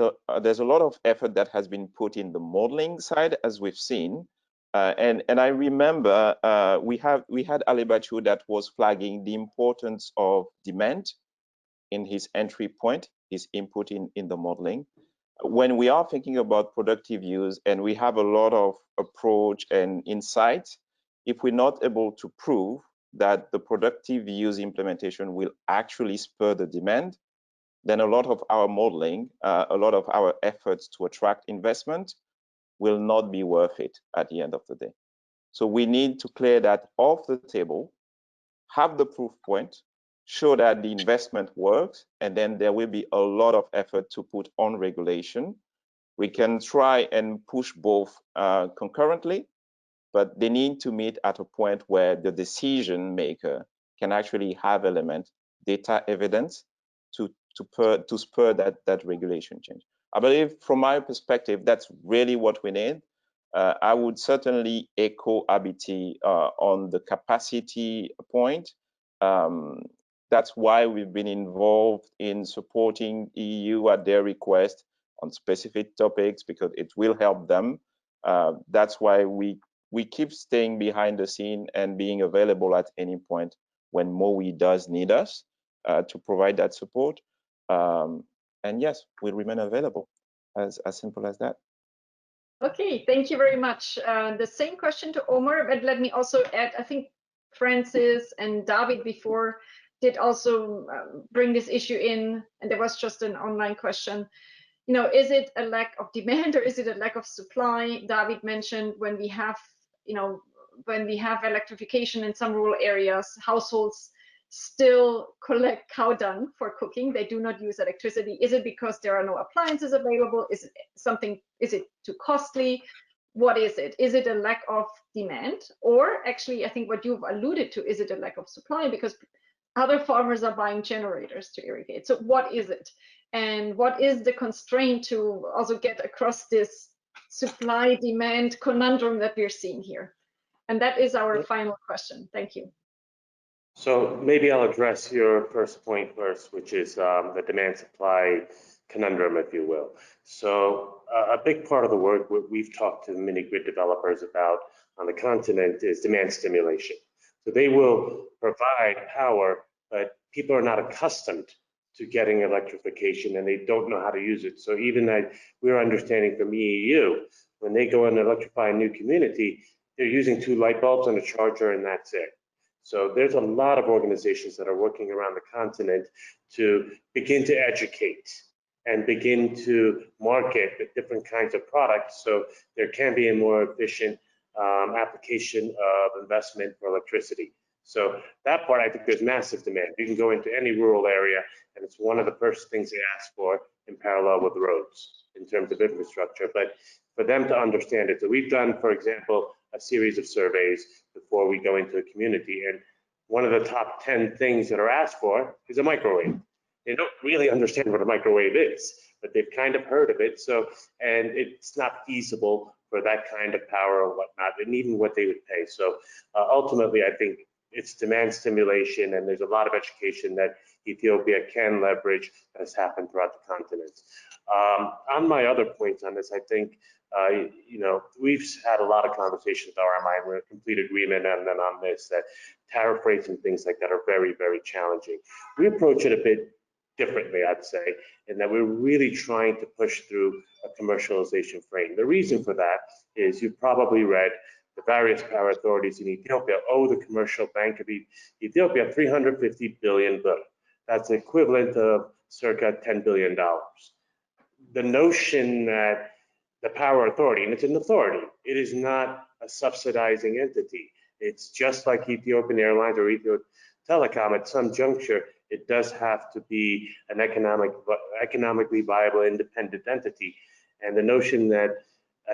a lot of effort that has been put in the modeling side, as we've seen. And I remember we had Ali Bachu that was flagging the importance of demand in his entry point, his input in the modeling. When we are thinking about productive use and we have a lot of approach and insight, if we're not able to prove that the productive use implementation will actually spur the demand, then a lot of our modeling, a lot of our efforts to attract investment will not be worth it at the end of the day. So we need to clear that off the table, have the proof point, show that the investment works, and then there will be a lot of effort to put on regulation. We can try and push both concurrently, but they need to meet at a point where the decision maker can actually have element, data evidence to spur that regulation change. I believe from my perspective, that's really what we need. I would certainly echo Abiti on the capacity point. That's why we've been involved in supporting EU at their request on specific topics, because it will help them. That's why we keep staying behind the scene and being available at any point when MOWIE does need us to provide that support. And yes, we'll remain available, as simple as that. Okay, thank you very much. The same question to Omar, but let me also add, I think Francis and David before did also bring this issue in, and there was just an online question. Is it a lack of demand or is it a lack of supply? David mentioned when we have, when we have electrification in some rural areas, households still collect cow dung for cooking. They do not use electricity. Is it because there are no appliances available? Is it too costly? What is it? Is it a lack of demand? Or actually, I think what you've alluded to, is it a lack of supply because other farmers are buying generators to irrigate? So what is it? And what is the constraint to also get across this supply-demand conundrum that we're seeing here? And that is our final question. Thank you. So maybe I'll address your first point first, which is the demand-supply conundrum, if you will. So a big part of the work we've talked to mini grid developers about on the continent is demand stimulation. So they will provide power, but people are not accustomed to getting electrification, and they don't know how to use it. So even that we're understanding from EEU, when they go and electrify a new community, they're using 2 light bulbs and a charger, and that's it. So there's a lot of organizations that are working around the continent to begin to educate and begin to market the different kinds of products, so there can be a more efficient application of investment for electricity. So that part, I think there's massive demand. You can go into any rural area, and it's one of the first things they ask for in parallel with roads in terms of infrastructure, but for them to understand it. So we've done, for example, a series of surveys before we go into a community, and one of the top 10 things that are asked for is a microwave. They don't really understand what a microwave is, but they've kind of heard of it. So, and it's not feasible for that kind of power or whatnot, and even what they would pay. So ultimately, I think it's demand stimulation, and there's a lot of education that Ethiopia can leverage that has happened throughout the continent. On my other points on this, I think, you know, we've had a lot of conversations with RMI. We're in complete agreement and then on this, that tariff rates and things like that are very, very challenging. We approach it a bit differently, I'd say, in that we're really trying to push through a commercialization frame. The reason for that is you've probably read the various power authorities in Ethiopia owe the commercial bank of Ethiopia 350 billion birr. That's equivalent of circa $10 billion. The notion that the power authority, and it's an authority, it is not a subsidizing entity. It's just like Ethiopian Airlines or Ethio Telecom. At some juncture, it does have to be an economically viable independent entity. And the notion that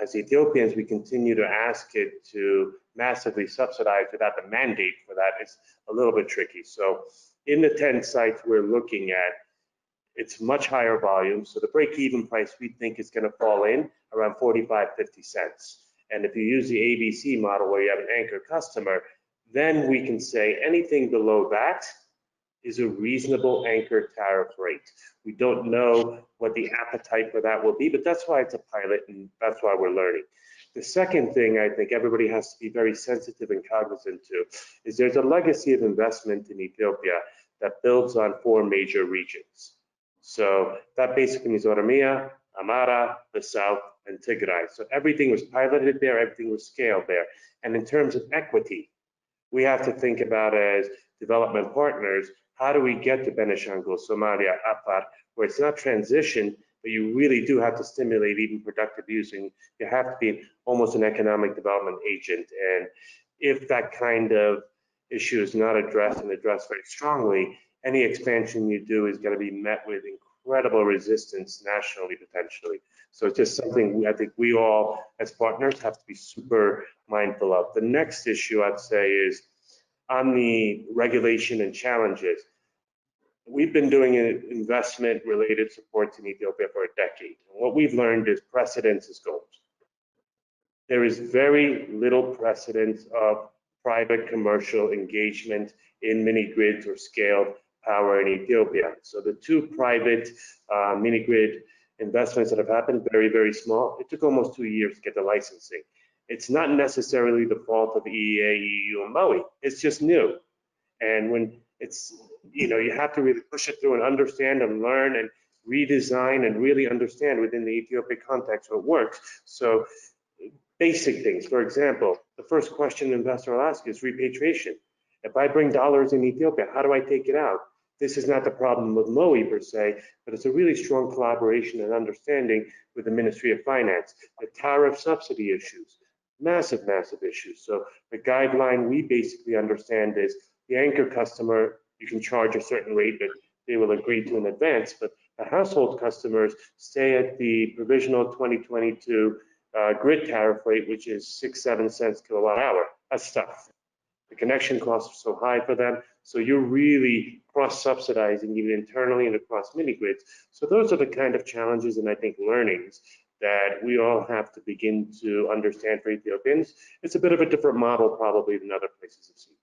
as Ethiopians, we continue to ask it to massively subsidize without the mandate for that is a little bit tricky. So in the 10 sites we're looking at, it's much higher volume. So the break-even price we think is going to fall in around 45-50 cents. And if you use the ABC model where you have an anchor customer, then we can say anything below that is a reasonable anchor tariff rate. We don't know what the appetite for that will be, but that's why it's a pilot and that's why we're learning. The second thing I think everybody has to be very sensitive and cognizant to is there's a legacy of investment in Ethiopia that builds on 4 major regions. So that basically means Oromia, Amara, the South, and Tigray. So everything was piloted there, everything was scaled there. And in terms of equity, we have to think about as development partners, how do we get to Benishangul, Somalia, IFPRI, where it's not transition, but you really do have to stimulate even productive use, and you have to be almost an economic development agent. And if that kind of issue is not addressed and addressed very strongly, any expansion you do is going to be met with incredible resistance nationally, potentially. So it's just something I think we all, as partners, have to be super mindful of. The next issue I'd say is on the regulation and challenges. We've been doing investment-related supports in Ethiopia for a decade. And what we've learned is precedence is gold. There is very little precedence of private commercial engagement in mini grids or scaled power in Ethiopia. So the 2 private mini grid investments that have happened, very, very small. It took almost 2 years to get the licensing. It's not necessarily the fault of EEA, EU, and MOWIE. It's just new. And when it's, you know, you have to really push it through and understand and learn and redesign and really understand within the Ethiopian context what works. So basic things, for example, the first question an investor will ask is repatriation. If I bring dollars in Ethiopia, how do I take it out? This is not the problem with MOWIE per se, but it's a really strong collaboration and understanding with the Ministry of Finance. The tariff subsidy issues, massive, massive issues. So the guideline we basically understand is the anchor customer, you can charge a certain rate that they will agree to in advance, but the household customers stay at the provisional 2022 grid tariff rate, which is 6-7 cents kilowatt hour. That's tough. The connection costs are so high for them. So you're really cross-subsidizing even internally and across mini grids. So those are the kind of challenges and I think learnings that we all have to begin to understand for Ethiopians. It's a bit of a different model probably than other places have seen.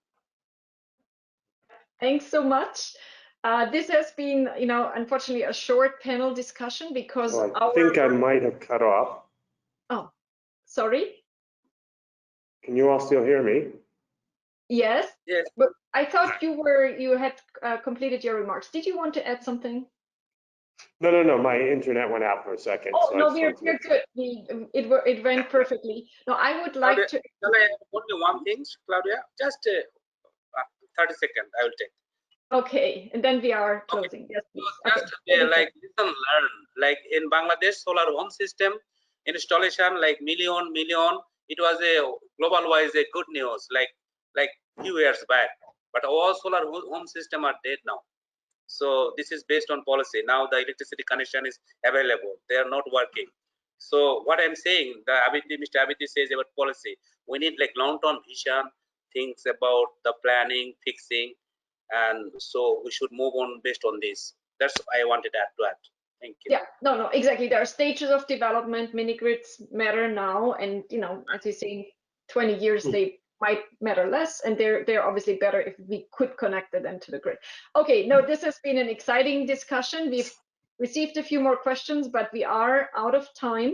Thanks so much. This has been, you know, unfortunately a short panel discussion because I think I might have cut off. Oh, sorry. Can you all still hear me? Yes. Yes. But I thought you had completed your remarks. Did you want to add something? No. My internet went out for a second. Oh, so no, I just we're wanted to good. It went perfectly. No, I would like Claudia, to. can I add only one thing, Claudia? Just 30 seconds, I will take. Okay, and then we are Okay. closing. Yes, please. So just like listen, learn. Like in Bangladesh, solar home system installation, like million. It was a global wise a good news, like few years back. But all solar home system are dead now. So this is based on policy. Now the electricity connection is available. They are not working. So what I'm saying, Mr. Abiti says about policy. We need like long-term vision, things about the planning, fixing, and so we should move on based on this. That's what I wanted to add. Thank you. Yeah, no, exactly. There are stages of development. Mini grids matter now, and as you say, 20 years they might matter less, and they're obviously better if we could connect them to the grid. Okay, no, this has been an exciting discussion. We've received a few more questions, but we are out of time.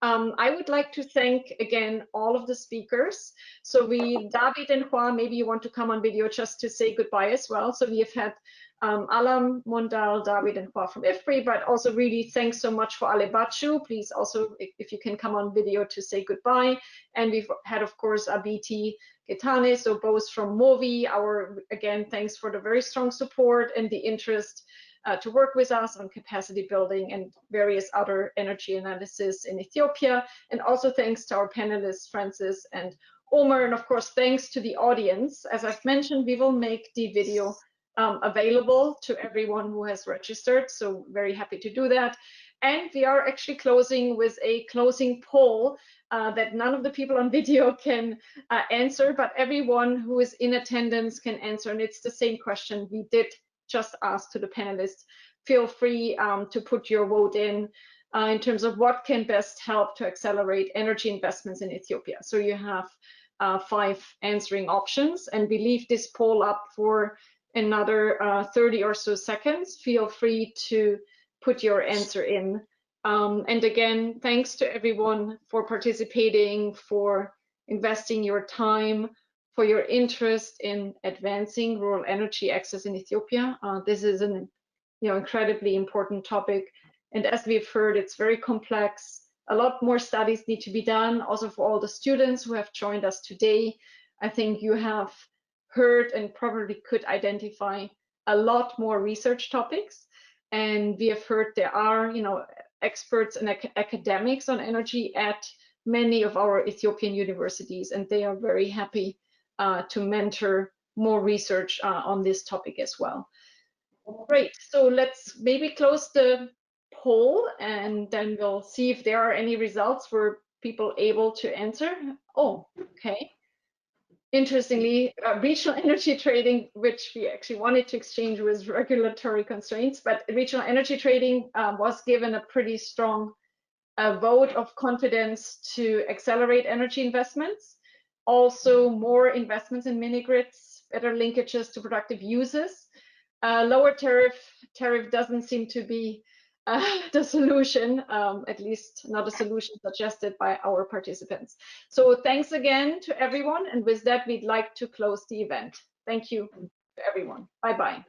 I would like to thank again all of the speakers. So David and Juan, maybe you want to come on video just to say goodbye as well. So we have had Alam, Mondal, David, and Juan from IFPRI, but also really thanks so much for Ale Bachu. Please also, if you can come on video to say goodbye. And we've had, of course, Abiti Getane, so both from MOWIE. Again, thanks for the very strong support and the interest to work with us on capacity building and various other energy analysis in Ethiopia. And also thanks to our panelists, Francis and Omer. And of course, thanks to the audience. As I've mentioned, we will make the video available to everyone who has registered. So very happy to do that. And we are actually closing with a closing poll that none of the people on video can answer, but everyone who is in attendance can answer. And it's the same question we did just ask to the panelists. Feel free to put your vote in terms of what can best help to accelerate energy investments in Ethiopia. So you have 5 answering options, and we leave this poll up for another 30 or so seconds. Feel free to put your answer in. And again, thanks to everyone for participating, for investing your time, for your interest in advancing rural energy access in Ethiopia. This is an incredibly important topic. And as we've heard, it's very complex. A lot more studies need to be done. Also for all the students who have joined us today, I think you have heard and probably could identify a lot more research topics. And we have heard there are, experts and academics on energy at many of our Ethiopian universities, and they are very happy to mentor more research on this topic as well. Great, so let's maybe close the poll and then we'll see if there are any results. Were people able to answer? Oh, okay. Interestingly, regional energy trading, which we actually wanted to exchange with regulatory constraints, but regional energy trading was given a pretty strong vote of confidence to accelerate energy investments. Also, more investments in mini grids, better linkages to productive uses. Lower tariff doesn't seem to be the solution, at least not a solution suggested by our participants. So thanks again to everyone. And with that, we'd like to close the event. Thank you to everyone. Bye-bye.